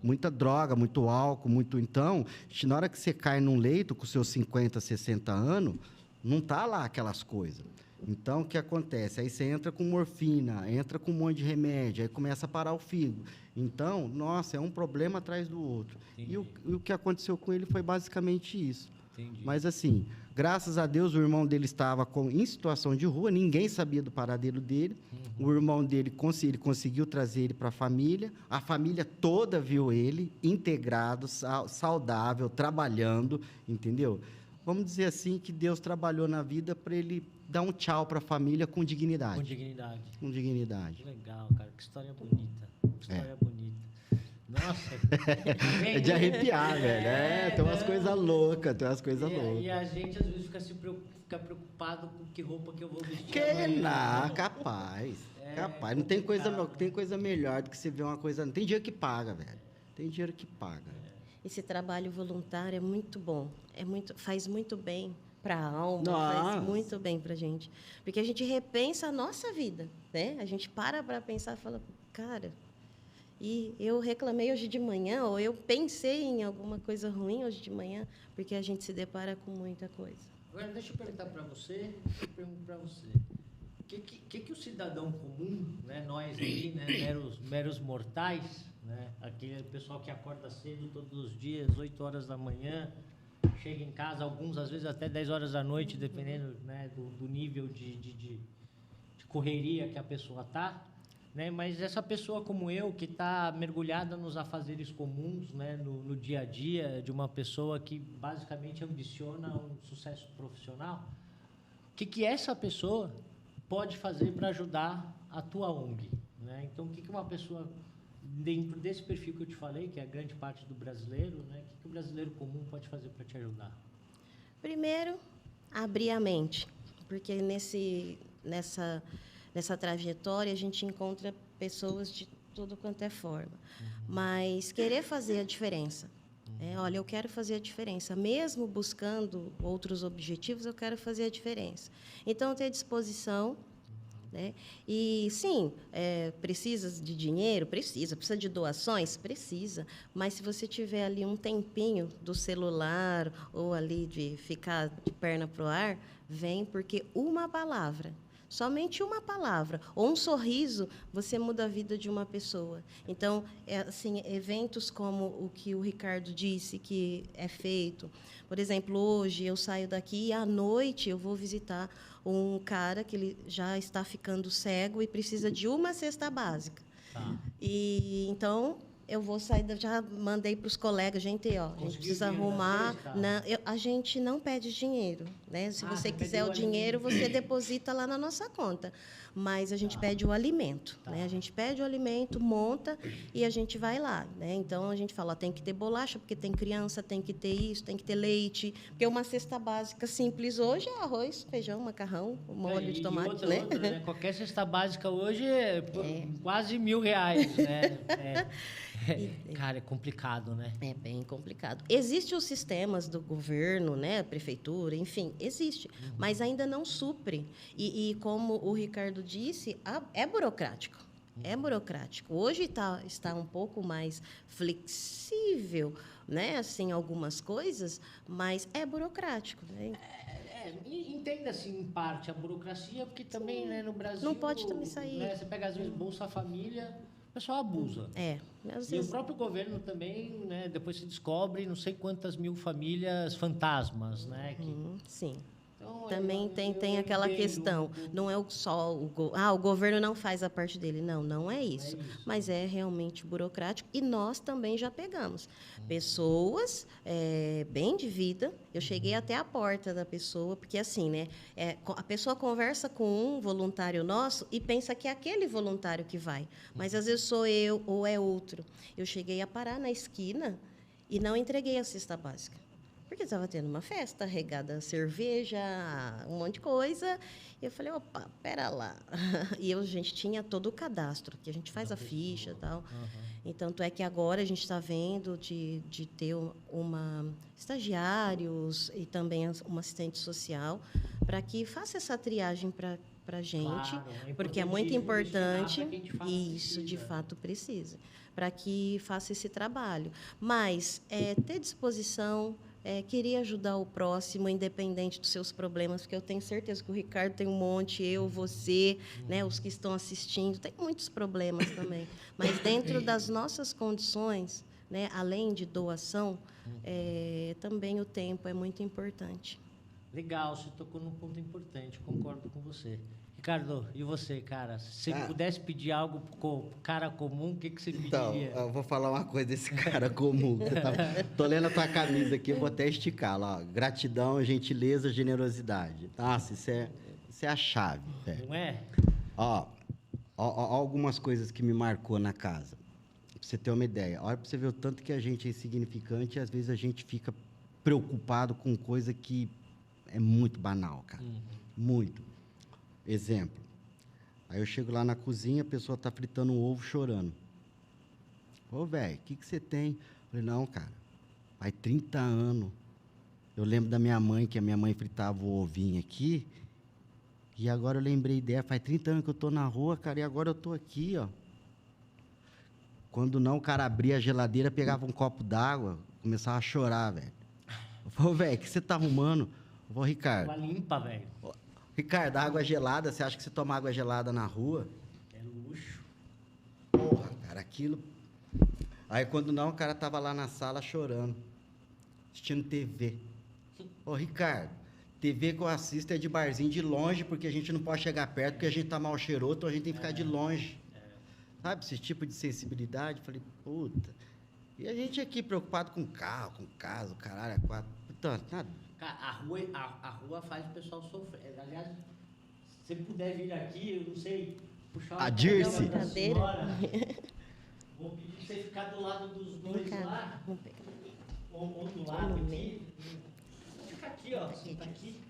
Muita droga, muito álcool, muito... Então, na hora que você cai num leito com seus 50, 60 anos, não tá lá aquelas coisas. Então, o que acontece? Aí você entra com morfina, entra com um monte de remédio, aí começa a parar o fígado. Então, nossa, é um problema atrás do outro. E o que aconteceu com ele foi basicamente isso. Entendi. Mas, assim, graças a Deus, o irmão dele estava em situação de rua, ninguém sabia do paradeiro dele. O irmão dele conseguiu trazer ele para a família toda viu ele integrado, saudável, trabalhando, entendeu? Vamos dizer assim, que Deus trabalhou na vida para ele dar um tchau para a família com dignidade. Com dignidade. Que legal, cara, que história bonita. Bonita. Nossa. É de arrepiar, velho. Tem umas coisas loucas, E a gente, às vezes, fica preocupado com que roupa que eu vou vestir. Capaz. Não tem coisa melhor do que você ver uma coisa... Tem dinheiro que paga, velho. Esse trabalho voluntário é muito bom. Faz muito bem para a alma, Nossa. Faz muito bem para a gente. Porque a gente repensa a nossa vida, né? A gente para pensar e fala, cara... E eu reclamei hoje de manhã, ou eu pensei em alguma coisa ruim hoje de manhã, porque a gente se depara com muita coisa. Agora, deixa eu perguntar para você, o que o cidadão comum, né, nós aí, né, meros mortais, né, aquele pessoal que acorda cedo todos os dias, 8 horas da manhã, chega em casa, alguns às vezes até 10 horas da noite, dependendo, né, do nível de correria que a pessoa está, né? Mas essa pessoa como eu, que está mergulhada nos afazeres comuns, né? no dia a dia de uma pessoa que basicamente ambiciona um sucesso profissional, o que essa pessoa pode fazer para ajudar a tua ONG? Né? Então, o que uma pessoa, dentro desse perfil que eu te falei, que é a grande parte do brasileiro, né? O que o brasileiro comum pode fazer para te ajudar? Primeiro, abrir a mente, porque nessa trajetória, a gente encontra pessoas de tudo quanto é forma. Mas querer fazer a diferença. Olha, eu quero fazer a diferença. Mesmo buscando outros objetivos, eu quero fazer a diferença. Então, ter disposição. Né? E, sim, precisa de dinheiro? Precisa de doações? Precisa. Mas, se você tiver ali um tempinho do celular ou ali de ficar de perna para o ar, vem, porque uma palavra, somente uma palavra, ou um sorriso, você muda a vida de uma pessoa. Então, assim, eventos como o que o Ricardo disse que é feito. Por exemplo, hoje eu saio daqui e, à noite, eu vou visitar um cara que ele já está ficando cego e precisa de uma cesta básica. Tá. E então eu vou sair, já mandei para os colegas, gente, a gente precisa arrumar. A gente não pede dinheiro, né? Se você quiser o dinheiro, você deposita lá na nossa conta. Mas a gente pede o alimento, né? A gente pede o alimento, monta e a gente vai lá, né? Então a gente fala, tem que ter bolacha, porque tem criança, tem que ter isso, tem que ter leite, porque uma cesta básica simples hoje é arroz, feijão, macarrão, molho de tomate, né? Outra. Qualquer cesta básica hoje é quase R$1.000, né? Cara, é complicado, né? É bem complicado. Existem os sistemas do governo, né, prefeitura, enfim, existe, mas ainda não supre. E como o Ricardo disse, é burocrático. É burocrático. Hoje está um pouco mais flexível, né, assim, algumas coisas, mas é burocrático, né? Entenda assim em parte a burocracia, porque também, né, no Brasil não pode também sair. Né, você pega às vezes Bolsa Família, o pessoal abusa. Às vezes. E o próprio governo também, né, depois se descobre não sei quantas mil famílias fantasmas, né? Sim. Então, também tem aquela questão. Não é só o governo não faz a parte dele. Não é isso. Mas é realmente burocrático. E nós também já pegamos pessoas bem de vida. Eu cheguei até a porta da pessoa, porque assim, né? A pessoa conversa com um voluntário nosso e pensa que é aquele voluntário que vai. Mas às vezes sou eu ou é outro. Eu cheguei a parar na esquina e não entreguei a cesta básica. Porque estava tendo uma festa, regada a cerveja, um monte de coisa. E eu falei, opa, pera lá. E a gente tinha todo o cadastro, que a gente faz a ficha e tal. Então, tanto é que agora a gente está vendo de ter estagiários e também uma assistente social para que faça essa triagem para a gente, claro, porque é muito importante. E isso, de fato, precisa. Para que faça esse trabalho. Mas ter disposição... queria ajudar o próximo, independente dos seus problemas, porque eu tenho certeza que o Ricardo tem um monte, eu, você, né, os que estão assistindo, tem muitos problemas também. Mas dentro das nossas condições, né, além de doação, também o tempo é muito importante. Legal, você tocou num ponto importante, concordo com você. Ricardo, e você, cara? Se você pudesse pedir algo pro cara comum, o que você pediria? Então, eu vou falar uma coisa desse cara comum. Tô lendo a tua camisa aqui, eu vou até esticar lá. Ó. Gratidão, gentileza, generosidade. Nossa, isso é a chave. Não é? Ó, algumas coisas que me marcou na casa. Pra você ter uma ideia. Olha pra você ver o tanto que a gente é insignificante e às vezes a gente fica preocupado com coisa que é muito banal, cara. Muito. Exemplo, aí eu chego lá na cozinha, a pessoa tá fritando um ovo chorando. Ô, velho, o que você tem? Eu falei, não, cara, faz 30 anos. Eu lembro da minha mãe, que a minha mãe fritava o ovinho aqui, e agora eu lembrei dela, faz 30 anos que eu tô na rua, cara, e agora eu tô aqui, ó. Quando não, o cara abria a geladeira, pegava um copo d'água, começava a chorar, velho. Eu falei, ô, velho, o que você tá arrumando? Eu falei, Ricardo... Água limpa, velho. Ricardo, água gelada, você acha que você toma água gelada na rua? É luxo. Porra, cara, aquilo... Aí, quando não, o cara tava lá na sala chorando, assistindo TV. Ô, Ricardo, TV que eu assisto é de barzinho de longe, porque a gente não pode chegar perto, porque a gente tá mal cheiroso, então a gente tem que ficar de longe. Sabe, esse tipo de sensibilidade? Falei, puta... E a gente aqui preocupado com carro, com casa, caralho, puta, nada... A rua faz o pessoal sofrer. Aliás, se puder vir aqui, eu não sei, puxar uma Dirce. Cadeira. Vou pedir pra você ficar do lado dos dois lá. Ou do Ou lado no aqui. meio. Fica aqui, ó. Senta aqui.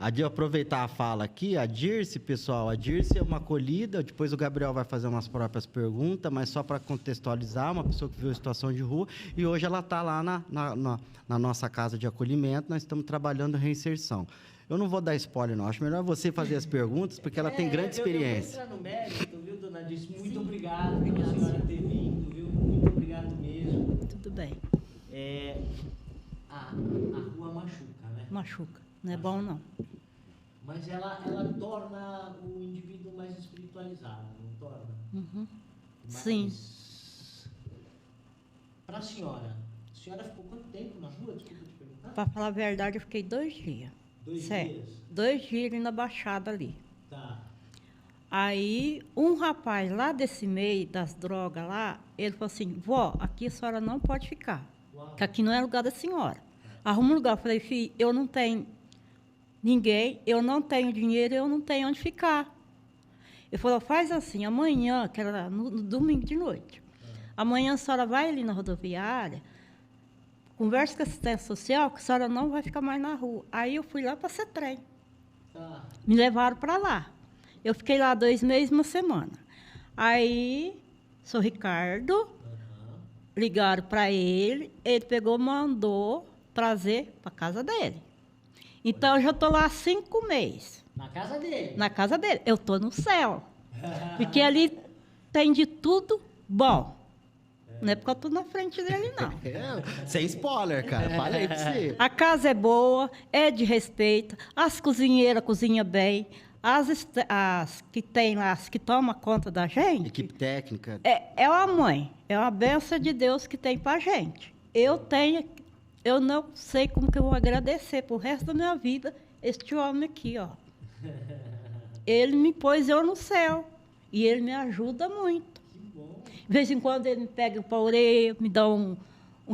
Aproveitar a fala aqui, a Dirce, pessoal, a Dirce é uma acolhida, depois o Gabriel vai fazer umas próprias perguntas, mas só para contextualizar, uma pessoa que viu a situação de rua, e hoje ela está lá na nossa casa de acolhimento, nós estamos trabalhando reinserção. Eu não vou dar spoiler, não. Acho melhor você fazer as perguntas, porque ela tem grande experiência. Eu vou entrar no mérito, viu, dona Dirce? Muito obrigado pela senhora ter vindo, viu? Muito obrigado mesmo. Tudo bem. A rua machuca, né? Machuca. Não é bom, não. Mas ela torna o indivíduo mais espiritualizado, não torna? Uhum. Mas, Sim. Para a senhora ficou quanto tempo na rua? Desculpa te perguntar. Para falar a verdade, eu fiquei 2 dias. 2 Certo. dias? 2 dias ali na Baixada ali. Tá. Aí, um rapaz lá desse meio das drogas lá, ele falou assim, vó, aqui a senhora não pode ficar. Uau. Que aqui não é lugar da senhora. Arruma um lugar. Eu falei, filho, eu não tenho ninguém, eu não tenho dinheiro, eu não tenho onde ficar. Ele falou, faz assim, amanhã, que era no domingo de noite, amanhã a senhora vai ali na rodoviária, conversa com a assistência social, que a senhora não vai ficar mais na rua. Aí eu fui lá para ser trem. Tá. Me levaram para lá. Eu fiquei lá 2 meses, 1 semana. Aí, sou Ricardo, ligaram para ele pegou, mandou trazer para casa dele. Então, eu já estou lá há 5 meses. Na casa dele? Na casa dele. Eu estou no céu. Porque ali tem de tudo bom. Não é porque eu estou na frente dele, não. Sem spoiler, cara. Falei pra você. A casa é boa, é de respeito. As cozinheiras cozinham bem. As que tem lá, as que tomam conta da gente. Equipe técnica. É uma mãe. É uma bênção de Deus que tem pra gente. Eu não sei como que eu vou agradecer pro resto da minha vida este homem aqui, ó. Ele me pôs eu no céu. E ele me ajuda muito. Que bom. De vez em quando ele me pega para a orelha, me dá um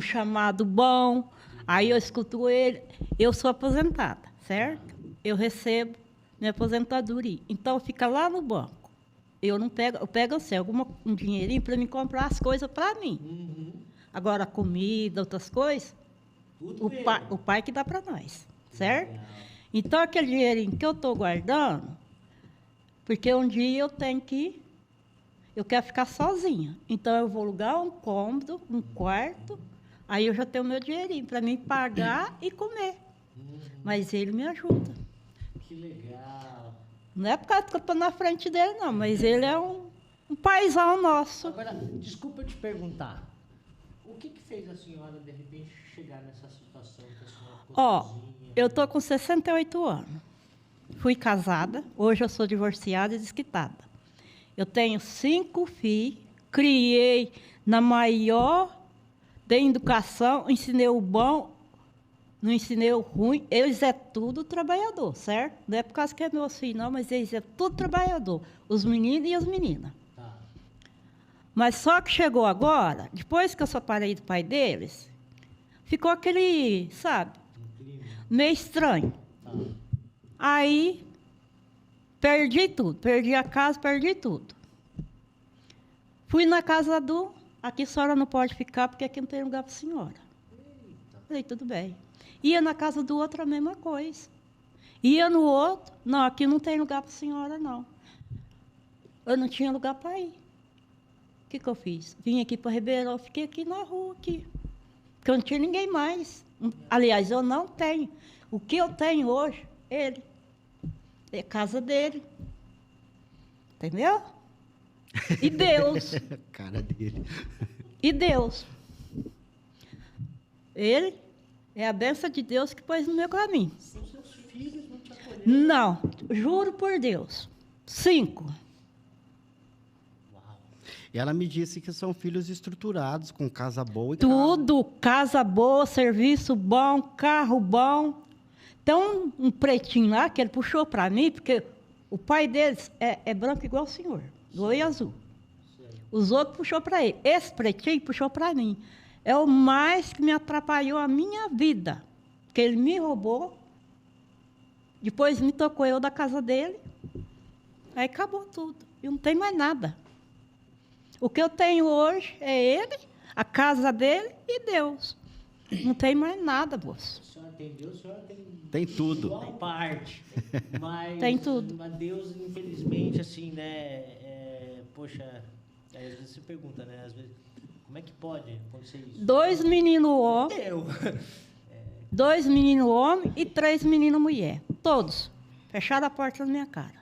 chamado bom. Aí eu escuto ele. Eu sou aposentada, certo? Eu recebo minha aposentadoria. Então, fica lá no banco. Eu não pego, eu pego assim, um dinheirinho para me comprar as coisas para mim. Uhum. Agora, comida, outras coisas, Tudo o pai que dá para nós, certo? Legal. Então, aquele dinheirinho que eu estou guardando, porque um dia eu quero ficar sozinha. Então, eu vou alugar um cômodo, um quarto, aí eu já tenho meu dinheirinho para mim pagar e comer. Mas ele me ajuda. Que legal. Não é por causa que eu estou na frente dele, não, mas ele é um paizão nosso. Agora, desculpa eu te perguntar. O que fez a senhora, de repente, chegar nessa situação que a senhora ficou Ó, sozinha? eu estou com 68 anos. Fui casada, hoje eu sou divorciada e desquitada. Eu tenho 5 filhos, criei na maior da educação, ensinei o bom, não ensinei o ruim. Eles é tudo trabalhador, certo? Não é por causa que é meu filho, não, mas eles é tudo trabalhador. Os meninos e as meninas. Tá. Mas só que chegou agora, depois que eu separei do pai deles, ficou aquele, sabe, Um clima. meio estranho. Tá. Aí, perdi tudo. Perdi a casa, perdi tudo. Fui na casa do... Aqui a senhora não pode ficar, porque aqui não tem lugar para a senhora. Falei, tudo bem. Ia na casa do outro, a mesma coisa. Ia no outro, não, aqui não tem lugar para a senhora, não. Eu não tinha lugar para ir. O que eu fiz? Vim aqui para Ribeirão, fiquei aqui na rua, aqui. Porque eu não tinha ninguém mais. Aliás, eu não tenho. O que eu tenho hoje, ele. É a casa dele. Entendeu? E Deus. Cara dele. E Deus. Ele é a bênção de Deus que pôs no meu caminho. São seus filhos, não te acolheram? Não, juro por Deus. 5. Uau. E ela me disse que são filhos estruturados, com casa boa e Tudo, casa boa, serviço bom, carro bom. Então, um pretinho lá que ele puxou para mim, porque o pai deles é branco igual o senhor, do olho azul. Os outros puxou para ele. Esse pretinho puxou para mim. É o mais que me atrapalhou a minha vida. Porque ele me roubou, depois me tocou eu da casa dele, aí acabou tudo. E não tem mais nada. O que eu tenho hoje é ele, a casa dele e Deus. Não tem mais nada, moço. A senhora atender, o senhor Tem tudo. Boa parte. Mas, Tem tudo. Mas Deus, infelizmente, assim, né? Poxa, às vezes você pergunta, né? Às vezes, como é que pode acontecer isso? 2 meninos homens, Eu. 2 meninos homens e 3 meninas mulher. Todos. Fecharam a porta na minha cara.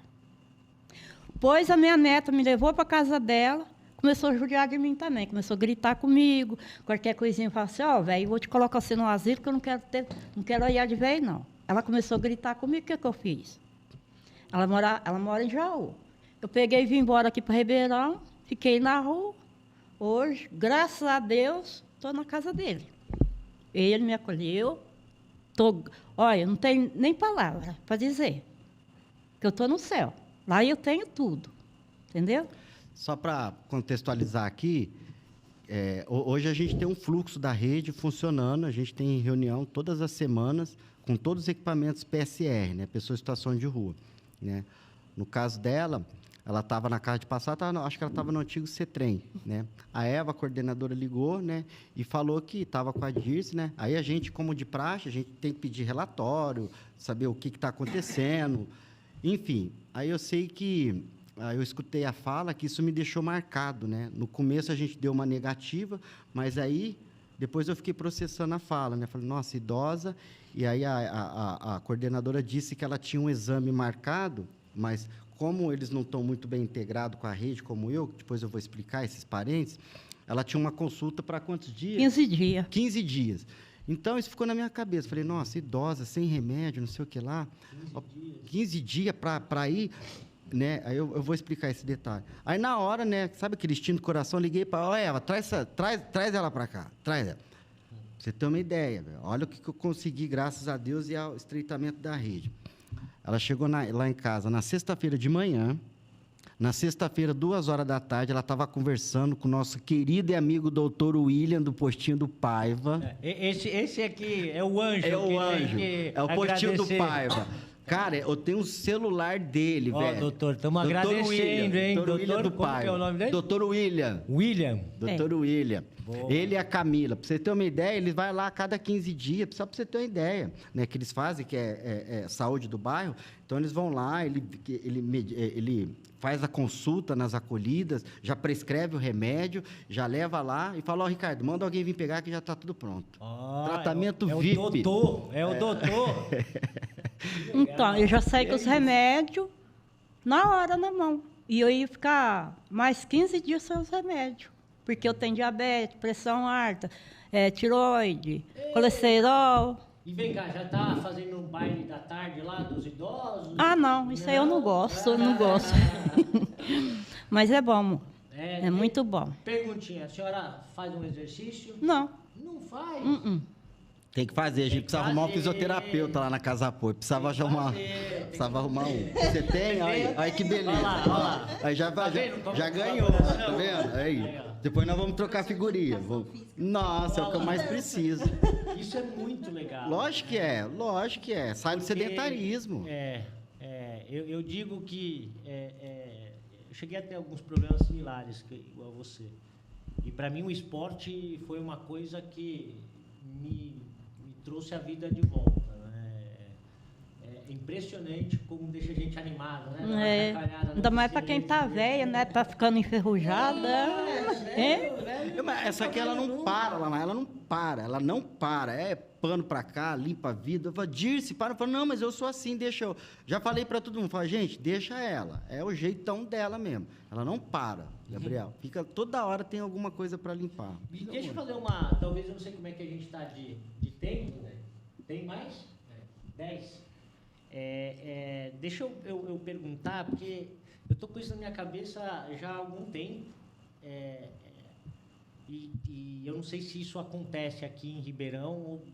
Pois a minha neta me levou para casa dela, começou a judiar de mim também. Começou a gritar comigo, qualquer coisinha, falava assim, ó, velho, vou te colocar você no asilo, que eu não quero olhar de velho, não. Ela começou a gritar comigo, o que eu fiz? Ela mora em Jaú. Eu peguei e vim embora aqui para Ribeirão, fiquei na rua. Hoje, graças a Deus, estou na casa dele. Ele me acolheu. Olha, não tenho nem palavra para dizer que eu estou no céu. Lá eu tenho tudo, entendeu? Só para contextualizar aqui, hoje a gente tem um fluxo da rede funcionando, a gente tem reunião todas as semanas com todos os equipamentos PSR, né, pessoas em situação de rua. Né? No caso dela, ela estava na casa de passar, acho que ela estava no antigo CETREM, né? A Eva, a coordenadora, ligou, né? E falou que estava com a Dirce, né? Aí a gente, como de praxe, a gente tem que pedir relatório, saber o que está acontecendo. Enfim, aí eu sei que... Aí eu escutei a fala que isso me deixou marcado, né? No começo a gente deu uma negativa, mas aí depois eu fiquei processando a fala, né? Falei, nossa, idosa. E aí a coordenadora disse que ela tinha um exame marcado, mas... Como eles não estão muito bem integrados com a rede, como eu, depois eu vou explicar esses parentes, ela tinha uma consulta para quantos dias? 15 dias. 15 dias. Então, isso ficou na minha cabeça. Falei, nossa, idosa, sem remédio, não sei o que lá. 15 dias para ir, né? Aí eu vou explicar esse detalhe. Aí, na hora, né, sabe aquele instinto do coração, liguei para ela, Eva, traz ela para cá, traz ela. Pra você ter uma ideia, velho. Olha o que eu consegui, graças a Deus e ao estreitamento da rede. Ela chegou lá em casa na sexta-feira de manhã. Na sexta-feira, 2h da tarde, ela estava conversando com o nosso querido e amigo doutor William, do Postinho do Paiva. Esse aqui é o anjo. É o anjo. É o Postinho do Paiva. Cara, eu tenho um celular dele, velho. Doutor, estamos agradecendo, hein? Doutor William do como que é o nome dele? Doutor William. Doutor William. Boa. Ele e a Camila. Para você ter uma ideia, ele vai lá a cada 15 dias, só para você ter uma ideia, né? Que eles fazem, que é saúde do bairro. Então, eles vão lá, ele faz a consulta nas acolhidas, já prescreve o remédio, já leva lá e fala, Ricardo, manda alguém vir pegar que já está tudo pronto. Tratamento VIP. É o doutor. Então, eu já saí com os remédios na hora, na mão. E eu ia ficar mais 15 dias sem os remédios. Porque eu tenho diabetes, pressão alta, tiroide, colesterol. E vem cá, já está fazendo um baile da tarde lá dos idosos? Ah, não, isso aí eu não gosto, eu não gosto. Mas é bom, é muito bom. Perguntinha, a senhora faz um exercício? Não. Não faz? Tem que fazer, a gente precisa arrumar um fisioterapeuta lá na Casa Apoio. Precisava arrumar um. Você tem? Aí que beleza. Olha lá. Aí já ganhou, tá vendo? Aí. Depois nós vamos trocar figurinha. Nossa, é o que eu mais preciso. Isso é muito legal. Lógico que é. Sai do sedentarismo. Eu digo que eu cheguei a ter alguns problemas similares igual a você. E para mim o esporte foi uma coisa que me trouxe a vida de volta. É impressionante como deixa a gente animado, né? Ainda mais para quem tá velha, né? Tá ficando enferrujada. Essa aqui ela não para, ela não para. É pano para cá, limpa a vida. Eu falo, Dirce, para. Eu falo, não, mas eu sou assim, deixa eu. Já falei para todo mundo, falo, gente, deixa ela. É o jeitão dela mesmo. Ela não para, Gabriel. Fica toda hora tem alguma coisa para limpar. E deixa eu fazer talvez eu não sei como é que a gente está de tempo, né? Tem mais? 10. Deixa eu perguntar, porque eu estou com isso na minha cabeça já há algum tempo. E eu não sei se isso acontece aqui em Ribeirão ou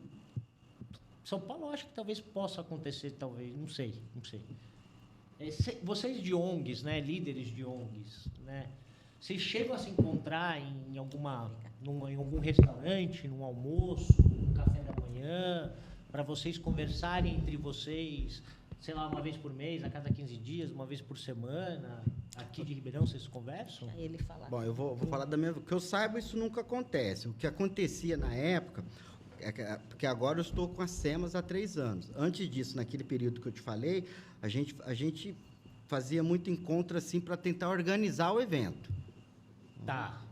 São Paulo, eu acho que talvez possa acontecer, talvez, não sei. Vocês de ONGs, né, líderes de ONGs, né, vocês chegam a se encontrar em algum restaurante, num almoço, num café da manhã, para vocês conversarem entre vocês, sei lá, uma vez por mês, a cada 15 dias, uma vez por semana? Aqui de Ribeirão, vocês conversam? Ele fala. Bom, eu vou falar da minha... Que eu saiba, isso nunca acontece. O que acontecia na época, Porque agora eu estou com a SEMAS há 3 anos. Antes disso, naquele período que eu te falei, a gente fazia muito encontro assim para tentar organizar o evento. Tá.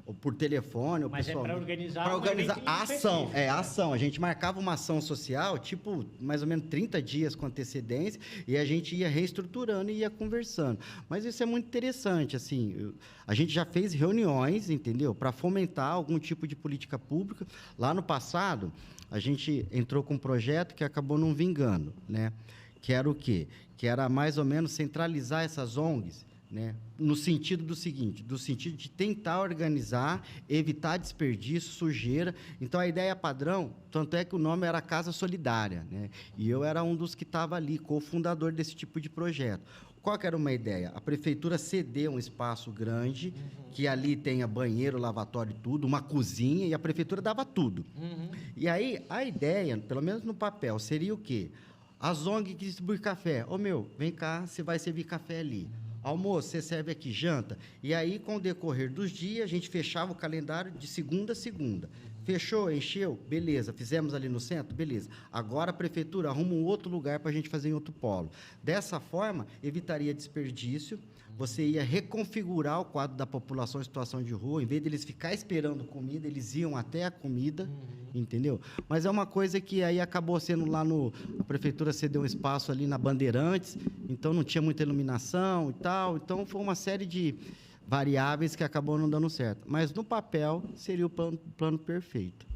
Ou por telefone, ou Mas pessoalmente. é para organizar, para organizar evento a ação. específico, A ação. A gente marcava uma ação social, tipo, mais ou menos 30 dias com antecedência, e a gente ia reestruturando e ia conversando. Mas isso é muito interessante, assim, a gente já fez reuniões, entendeu? Para fomentar algum tipo de política pública. Lá no passado, a gente entrou com um projeto que acabou não vingando, né? Que era o quê? Que era mais ou menos centralizar essas ONGs, né? No sentido do seguinte, do sentido de tentar organizar, evitar desperdício, sujeira. Então, a ideia padrão, tanto é que o nome era Casa Solidária, né? E eu era um dos que estava ali, cofundador desse tipo de projeto. Qual que era uma ideia? A prefeitura ceder um espaço grande, que ali tenha banheiro, lavatório e tudo, uma cozinha, e a prefeitura dava tudo. E aí, a ideia, pelo menos no papel, seria o quê? As ONG que distribuem café. Ô, meu, vem cá, você vai servir café ali. Almoço, você serve aqui, janta. E aí, com o decorrer dos dias, a gente fechava o calendário de segunda a segunda. Fechou, encheu? Beleza. Fizemos ali no centro? Beleza. Agora a prefeitura arruma um outro lugar para a gente fazer em outro polo. Dessa forma, evitaria desperdício. Você ia reconfigurar o quadro da população em situação de rua. Em vez de eles ficar esperando comida, eles iam até a comida, entendeu? Mas é uma coisa que aí acabou sendo lá no... A prefeitura cedeu um espaço ali na Bandeirantes, então não tinha muita iluminação e tal. Então, foi uma série de variáveis que acabou não dando certo. Mas, no papel, seria o plano perfeito.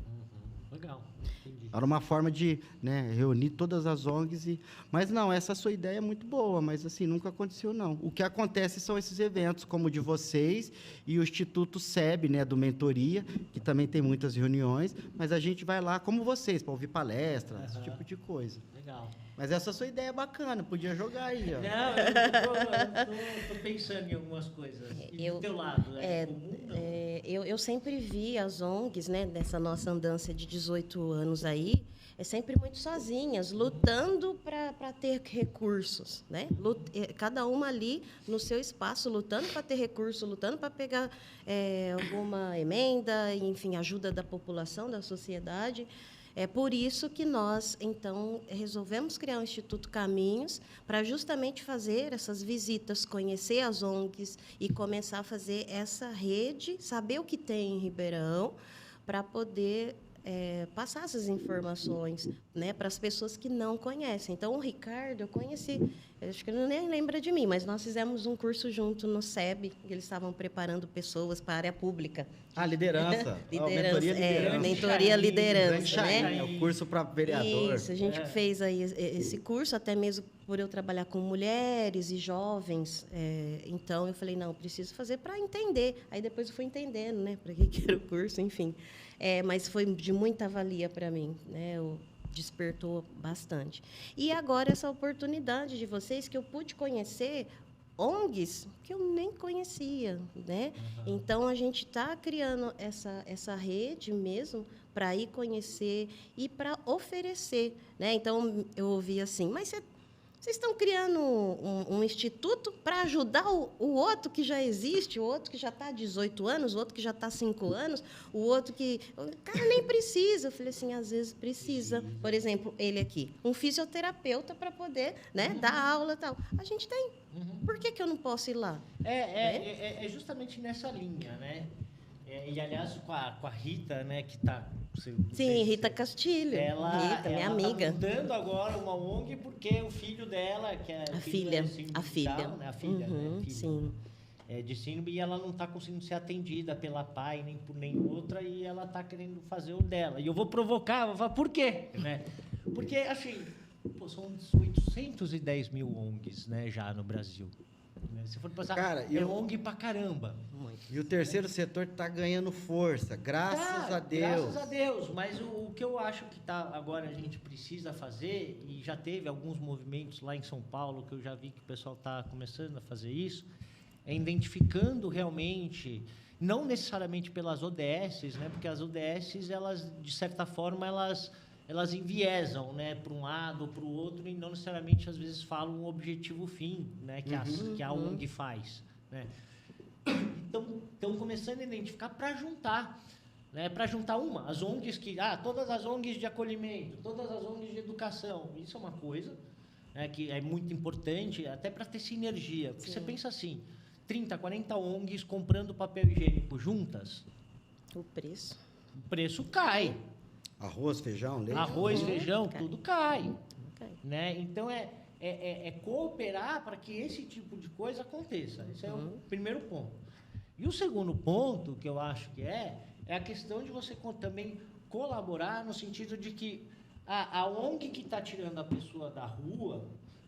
Legal. Entendi. Era uma forma de, né, reunir todas as ONGs. Mas, não, essa sua ideia é muito boa, mas, assim, nunca aconteceu, não. O que acontece são esses eventos, como o de vocês e o Instituto SEB, né, do Mentoria, que também tem muitas reuniões, mas a gente vai lá, como vocês, para ouvir palestras, esse tipo de coisa. Legal. Mas essa sua ideia é bacana, podia jogar aí, ó. Não, eu tô pensando em algumas coisas. E do teu lado, é comum, não? Eu sempre vi as ONGs, né, dessa nossa andança de 18 anos aí, sempre muito sozinhas, lutando para ter recursos, né? Cada uma ali no seu espaço, lutando para ter recurso, lutando para pegar alguma emenda, enfim, ajuda da população, da sociedade. É por isso que nós, então, resolvemos criar o Instituto Caminhos para justamente fazer essas visitas, conhecer as ONGs e começar a fazer essa rede, saber o que tem em Ribeirão, para poder passar essas informações, né, para as pessoas que não conhecem. Então, o Ricardo, eu conheci, acho que ele nem lembra de mim, mas nós fizemos um curso junto no SEB, que eles estavam preparando pessoas para a área pública. Ah, liderança. Liderança, Mentoria mentoria liderança, Shine, né? É o curso para vereador. Isso, a gente fez aí esse curso, até mesmo por eu trabalhar com mulheres e jovens. Então, eu falei, não, preciso fazer para entender. Aí, depois, eu fui entendendo, né, para que era o curso, enfim. Mas foi de muita valia para mim, né? Despertou bastante. E agora, essa oportunidade de vocês, que eu pude conhecer ONGs que eu nem conhecia, né? Então, a gente está criando essa rede mesmo para ir conhecer e para oferecer, né? Então, eu ouvi assim, mas vocês estão criando um instituto para ajudar o outro que já existe, o outro que já está há 18 anos, o outro que já está há 5 anos, o outro que... O cara nem precisa. Eu falei assim, às vezes precisa. Por exemplo, ele aqui, um fisioterapeuta para poder, né, dar aula e tal. A gente tem. Por que eu não posso ir lá? É justamente nessa linha, né? E, aliás, com a Rita, né, que está... Sim, Rita Castilho. Rita, minha amiga. Está montando agora uma ONG porque o filho dela, que é... A filha. A filha, né? Filha, sim. De síndrome, e ela não está conseguindo ser atendida pela pai, nem por nenhuma, e ela está querendo fazer o dela. E eu vou provocar, vou falar, por quê? Né? Porque, assim, são 810 mil ONGs, né, já no Brasil. Se for pensar, Cara, ONG pra caramba. E o terceiro setor está ganhando força, graças a Deus. Graças a Deus. Mas o que eu acho que agora a gente precisa fazer, e já teve alguns movimentos lá em São Paulo, que eu já vi que o pessoal está começando a fazer isso, é identificando realmente, não necessariamente pelas ODSs, né? Porque as ODSs, elas, de certa forma, elas enviesam, né, para um lado ou para o outro, e não necessariamente, às vezes, falam um objetivo fim, né, que a ONG faz, né? Então, estão começando a identificar para juntar, né, para juntar as ONGs todas as ONGs de acolhimento, todas as ONGs de educação, isso é uma coisa, né, que é muito importante, até para ter sinergia. Porque você pensa assim, 30, 40 ONGs comprando papel higiênico juntas, O preço. o preço cai. Arroz, feijão, leite. Arroz, feijão, cai. tudo cai. Cai. Né? Então, é cooperar para que esse tipo de coisa aconteça. Esse é o primeiro ponto. E o segundo ponto, que eu acho que é a questão de você também colaborar no sentido de que a ONG que está tirando a pessoa da rua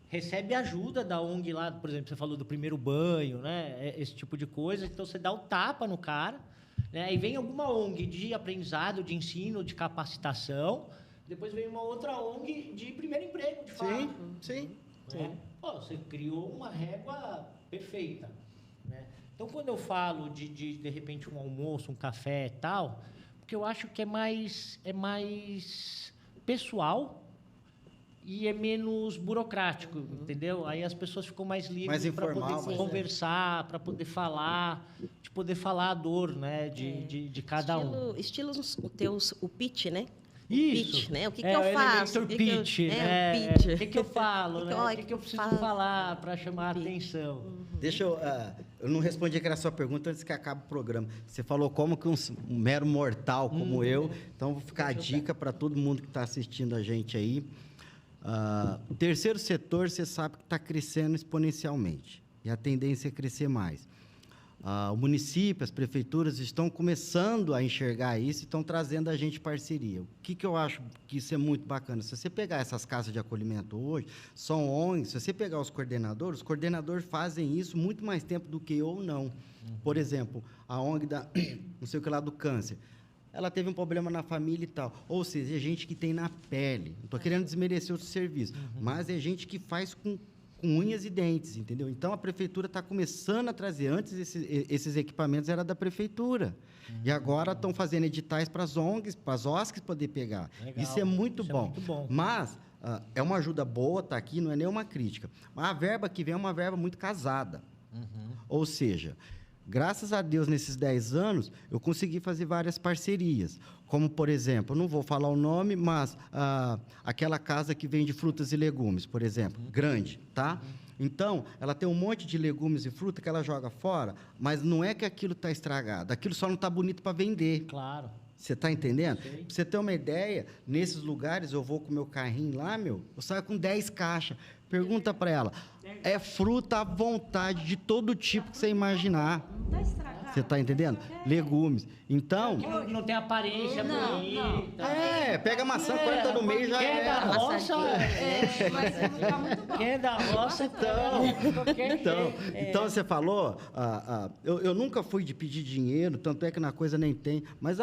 recebe ajuda da ONG lá, por exemplo, você falou do primeiro banho, né? Esse tipo de coisa. Então, você dá o tapa no cara, né? E vem alguma ONG de aprendizado, de ensino, de capacitação. Depois vem uma outra ONG de primeiro emprego, de fato. Sim. Né? Pô, você criou uma régua perfeita. Né? Então, quando eu falo de repente, um almoço, um café e tal, porque eu acho que é mais pessoal e é menos burocrático, entendeu? Aí as pessoas ficam mais Mais livres para informal, poder mais- conversar, para poder falar, de poder falar a dor, né, de cada um. Estilos o pitch, né? Isso. Pitch, né? O que, É, que eu o faço? elevator O que que eu- pitch, é, né? o pitch. O que eu falo, né? Olha, O que eu preciso fala. falar para chamar a Pitch. atenção? Deixa eu não respondi aquela sua pergunta antes que acabe o programa. Você falou como que um mero mortal como eu, então vou ficar a dica para todo mundo que está assistindo a gente aí. O terceiro setor, você sabe que está crescendo exponencialmente e a tendência é crescer mais. O município, as prefeituras estão começando a enxergar isso e estão trazendo a gente parceria. O que eu acho que isso é muito bacana? Se você pegar essas casas de acolhimento hoje, são ONGs, se você pegar os coordenadores fazem isso muito mais tempo do que eu ou não. Por exemplo, a ONG não sei o que lá do câncer, ela teve um problema na família e tal. Ou seja, é gente que tem na pele. Não estou querendo desmerecer outro serviço, mas é gente que faz com unhas e dentes, entendeu? Então, a prefeitura está começando a trazer. Antes, esses equipamentos eram da prefeitura. E agora estão fazendo editais para as ONGs, para as OSCs poder pegar. Legal. Isso é muito Isso é bom. muito bom. Mas, é uma ajuda boa, está aqui, não é nenhuma crítica. Mas a verba que vem é uma verba muito casada. Ou seja, graças a Deus, nesses 10 anos, eu consegui fazer várias parcerias. Como, por exemplo, não vou falar o nome, mas aquela casa que vende frutas e legumes, por exemplo, grande, tá? Então, ela tem um monte de legumes e fruta que ela joga fora, mas não é que aquilo está estragado, aquilo só não está bonito para vender. Claro. Você está entendendo? Sei. Pra você ter uma ideia, nesses lugares eu vou com o meu carrinho lá, eu saio com 10 caixas. Pergunta para ela, é fruta à vontade de todo tipo que você imaginar. Não está estragado. Você está entendendo? Legumes. Então, Que não tem aparência bonita. pega a maçã, corta no meio e já Quem é da é. roça, Mas vai ficar muito bom. quem é da roça, Então, você falou, eu nunca fui de pedir dinheiro, tanto é que na coisa nem tem, mas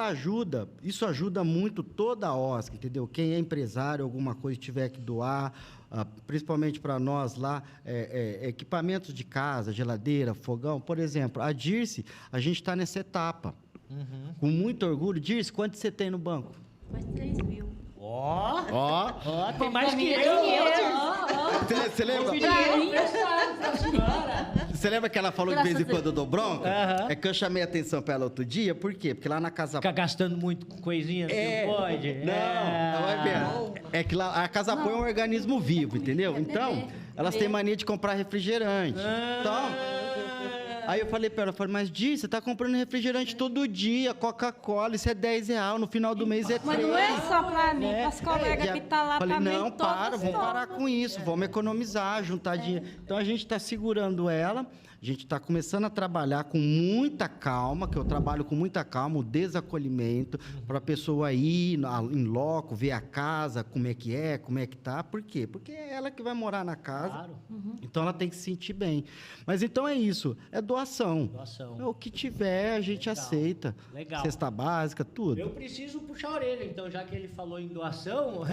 isso ajuda muito toda a OSC, entendeu? Quem é empresário, alguma coisa tiver que doar, principalmente para nós lá, equipamentos de casa, geladeira, fogão, por exemplo, a Dirce, a gente está nessa etapa. Com muito orgulho. Dirce, quanto você tem no banco? Mais 3 mil. Ó, tem mais que eu. Você lembra? Você lembra que ela falou que de vez em quando eu dou bronca? Aham. É que eu chamei a atenção para ela outro dia, por quê? Porque lá na casa... Fica gastando muito com coisinhas que não pode. Não vai ver. É que lá a Casa Apoio é um organismo vivo, entendeu? Então, elas têm mania de comprar refrigerante. Então, aí eu falei para ela, mas Di, você tá comprando refrigerante todo dia, Coca-Cola, isso é R$10, no final do mês é 3. Mas não é só para mim, para as colegas Já que estão lá falei, também. não, todas vamos parar com isso, vamos economizar, juntar dinheiro. Então, a gente está segurando ela, a gente está começando a trabalhar com muita calma, que eu trabalho com muita calma, o desacolhimento, para a pessoa ir em loco, ver a casa, como é que tá. Por quê? Porque é ela que vai morar na casa, Claro. então ela tem que se sentir bem. Mas então é isso, é doação. Doação. O que tiver, a gente Legal. aceita. Legal. Cesta básica, tudo. Eu preciso puxar a orelha, então, já que ele falou em doação,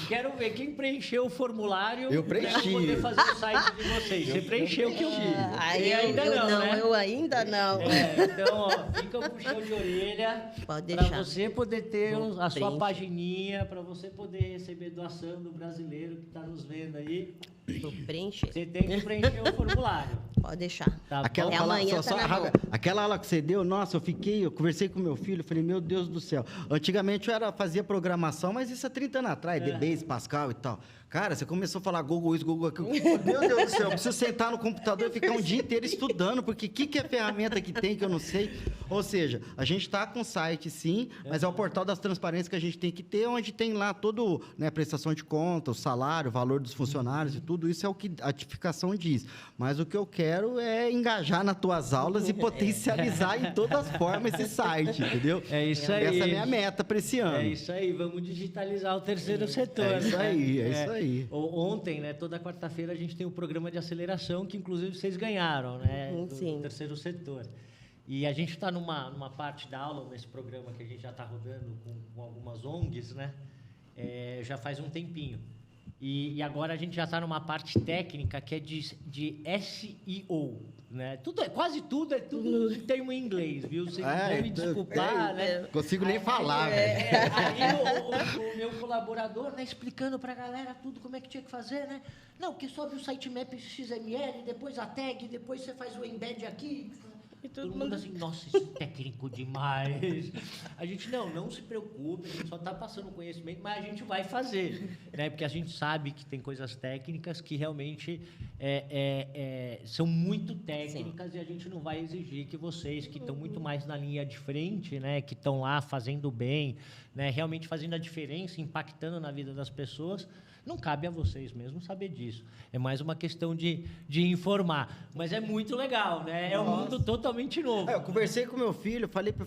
quero ver quem preencheu o formulário. Eu preenchi. Para poder fazer o site de vocês. Você preencheu o que eu Aí ainda não, né? eu ainda não. Então, ó, fica o puxão de orelha. Pode Para deixar. você poder ter Vou a sua preencher. pagininha, para você poder receber doação do brasileiro que está nos vendo aí. Vou preencher. Você tem que preencher o formulário. Pode deixar. Tá Aquela bom? aula, amanhã tá na mão. aquela aula que você deu, nossa, eu conversei com meu filho, falei, meu Deus do céu. Antigamente eu fazia programação, mas isso há 30 anos atrás, DBase, Pascal e tal. Cara, você começou a falar Google isso, Google aquilo. Meu Deus do céu, eu preciso sentar no computador e ficar um dia inteiro estudando, porque o que é ferramenta que tem que eu não sei? Ou seja, a gente está com site, sim, mas é o portal das transparências que a gente tem que ter, onde tem lá todo, né, prestação de conta, o salário, o valor dos funcionários e tudo isso é o que a tipificação diz. Mas o que eu quero é engajar nas tuas aulas e potencializar em todas as formas esse site, entendeu? É isso aí. Essa é a minha meta para esse ano. É isso aí, vamos digitalizar o terceiro setor. É isso né? aí, é isso aí. Ontem, né, toda quarta-feira, a gente tem o programa de aceleração, que inclusive vocês ganharam, né? Sim. Do terceiro setor. E a gente está numa parte da aula, nesse programa que a gente já está rodando com algumas ONGs, né? Já faz um tempinho. E agora a gente já está numa parte técnica que é de SEO, né? Quase tudo é tudo em termo em inglês, viu? Vocês vão me desculpar, né? Consigo nem falar, Aí o meu colaborador, né, explicando para a galera tudo como é que tinha que fazer, né? Não, porque sobe o sitemap XML, depois a tag, depois você faz o embed aqui. E todo mundo assim, nossa, isso é técnico demais. A gente, não se preocupe, a gente só está passando conhecimento, mas a gente vai fazer, né? Porque a gente sabe que tem coisas técnicas que realmente são muito técnicas. Sim. E a gente não vai exigir que vocês, que estão muito mais na linha de frente, né? Que estão lá fazendo bem, né? Realmente fazendo a diferença, impactando na vida das pessoas. Não cabe a vocês mesmo saber disso. É mais uma questão de informar. Mas é muito legal, né? É um mundo totalmente novo. Eu conversei com meu filho, falei para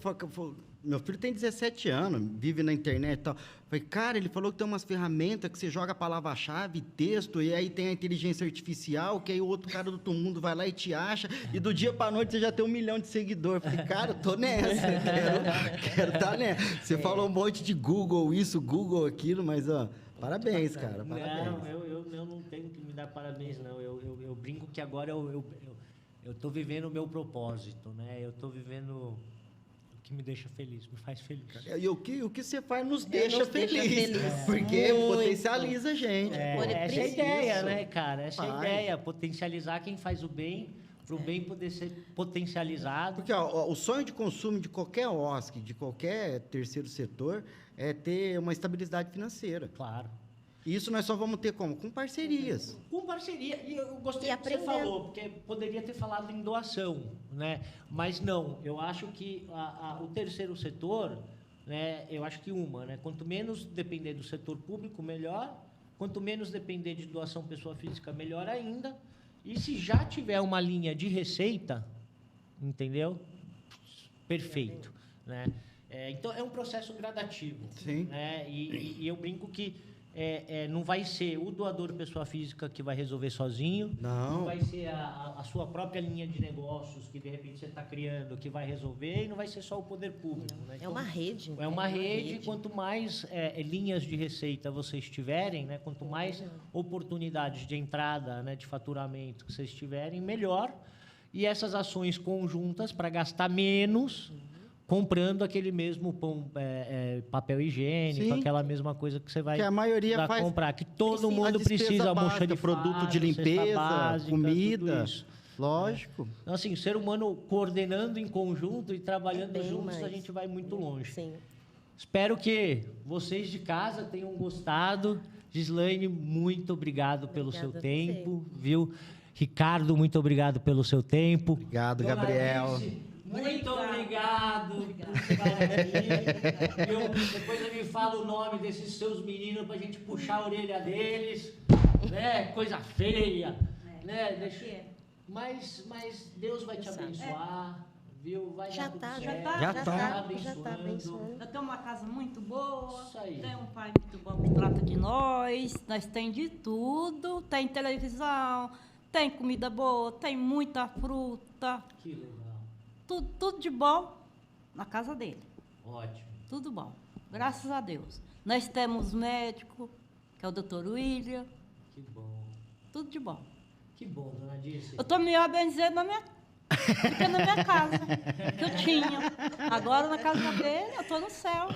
meu filho tem 17 anos, vive na internet e tal. Falei, cara, ele falou que tem umas ferramentas que você joga a palavra-chave, texto, e aí tem a inteligência artificial, que aí o outro cara do outro mundo vai lá e te acha, e do dia para noite você já tem 1 milhão de seguidores. Falei, cara, eu tô nessa, quero estar nessa. Você falou um monte de Google isso, Google aquilo, mas, ó... Parabéns, cara. Parabéns. Não, eu não tenho que me dar parabéns, não. Eu brinco que agora eu estou vivendo o meu propósito, né? Eu estou vivendo o que me deixa feliz, me faz feliz. E o que você faz nos deixa feliz. Porque potencializa a gente. Essa é a ideia, né, cara? Essa é a ideia, potencializar quem faz o bem, para o bem poder ser potencializado. Porque o sonho de consumo de qualquer OSC, de qualquer terceiro setor, é ter uma estabilidade financeira. Claro. E isso nós só vamos ter como? Com parcerias. Com parceria. E eu gostei do que você falou, porque poderia ter falado em doação, né? Mas não, eu acho que o terceiro setor, né? Eu acho que né? Quanto menos depender do setor público, melhor. Quanto menos depender de doação pessoa física, melhor ainda. E se já tiver uma linha de receita, entendeu? Perfeito, né? Então, é um processo gradativo. Sim. Né? E eu brinco que não vai ser o doador pessoa física que vai resolver sozinho. Não vai ser a sua própria linha de negócios que, de repente, você está criando que vai resolver. E não vai ser só o poder público. Né? Então, é uma rede. É uma rede. Quanto mais linhas de receita vocês tiverem, né? Quanto mais oportunidades de entrada, né? De faturamento que vocês tiverem, melhor. E essas ações conjuntas para gastar menos... comprando aquele mesmo papel higiênico, sim, aquela mesma coisa que você vai que a maioria faz, comprar. Que todo mundo precisa, mocha de produto de limpeza, básica, comida, lógico. Então, assim, o ser humano coordenando em conjunto e trabalhando juntos, a gente vai muito longe. Sim. Espero que vocês de casa tenham gostado. Gislaine, muito obrigado pelo seu tempo, viu? Ricardo, muito obrigado pelo seu tempo. Obrigado, Gabriel. Alice, muito obrigado por estar aqui. Depois eu me fala o nome desses seus meninos para a gente puxar a orelha deles. Né? Coisa feia. Né? Mas Deus vai te abençoar. Viu? Vai já dar tudo certo. Já está abençoando. Eu tenho uma casa muito boa. Isso aí. Tem um pai muito bom que trata de nós. Nós tem de tudo. Tem televisão, tem comida boa, tem muita fruta. Que legal. Tudo de bom na casa dele. Ótimo. Tudo bom. Graças a Deus. Nós temos médico, que é o Dr. William. Que bom. Tudo de bom. Que bom, dona Dirce. Eu estou me organizando na minha casa, que eu tinha. Agora, na casa dele, eu estou no céu.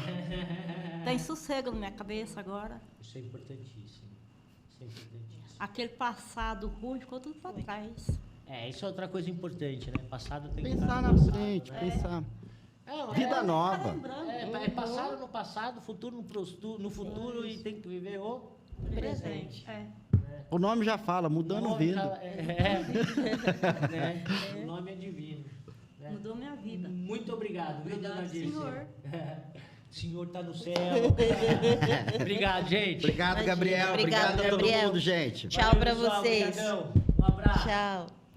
Tem sossego na minha cabeça agora. Isso é importantíssimo. Isso é importantíssimo. aquele passado ruim ficou tudo para trás. Isso é outra coisa importante, né? Passado tem que Pensar estar na no passado, frente, né? pensar. Não, Vida nova. É passado no passado, futuro no futuro e tem que viver o presente. O nome já fala, mudando nome vida. né? O nome é divino. Né? Mudou minha vida. Muito obrigado, viu, dona Obrigado, Dirce? senhor. O senhor está no céu. Obrigado, gente. Obrigado, Imagina. Gabriel. Obrigado, Obrigado a todo Gabriel. mundo, gente. Tchau para Valeu, pessoal. vocês. Obrigadão. Um abraço. Tchau.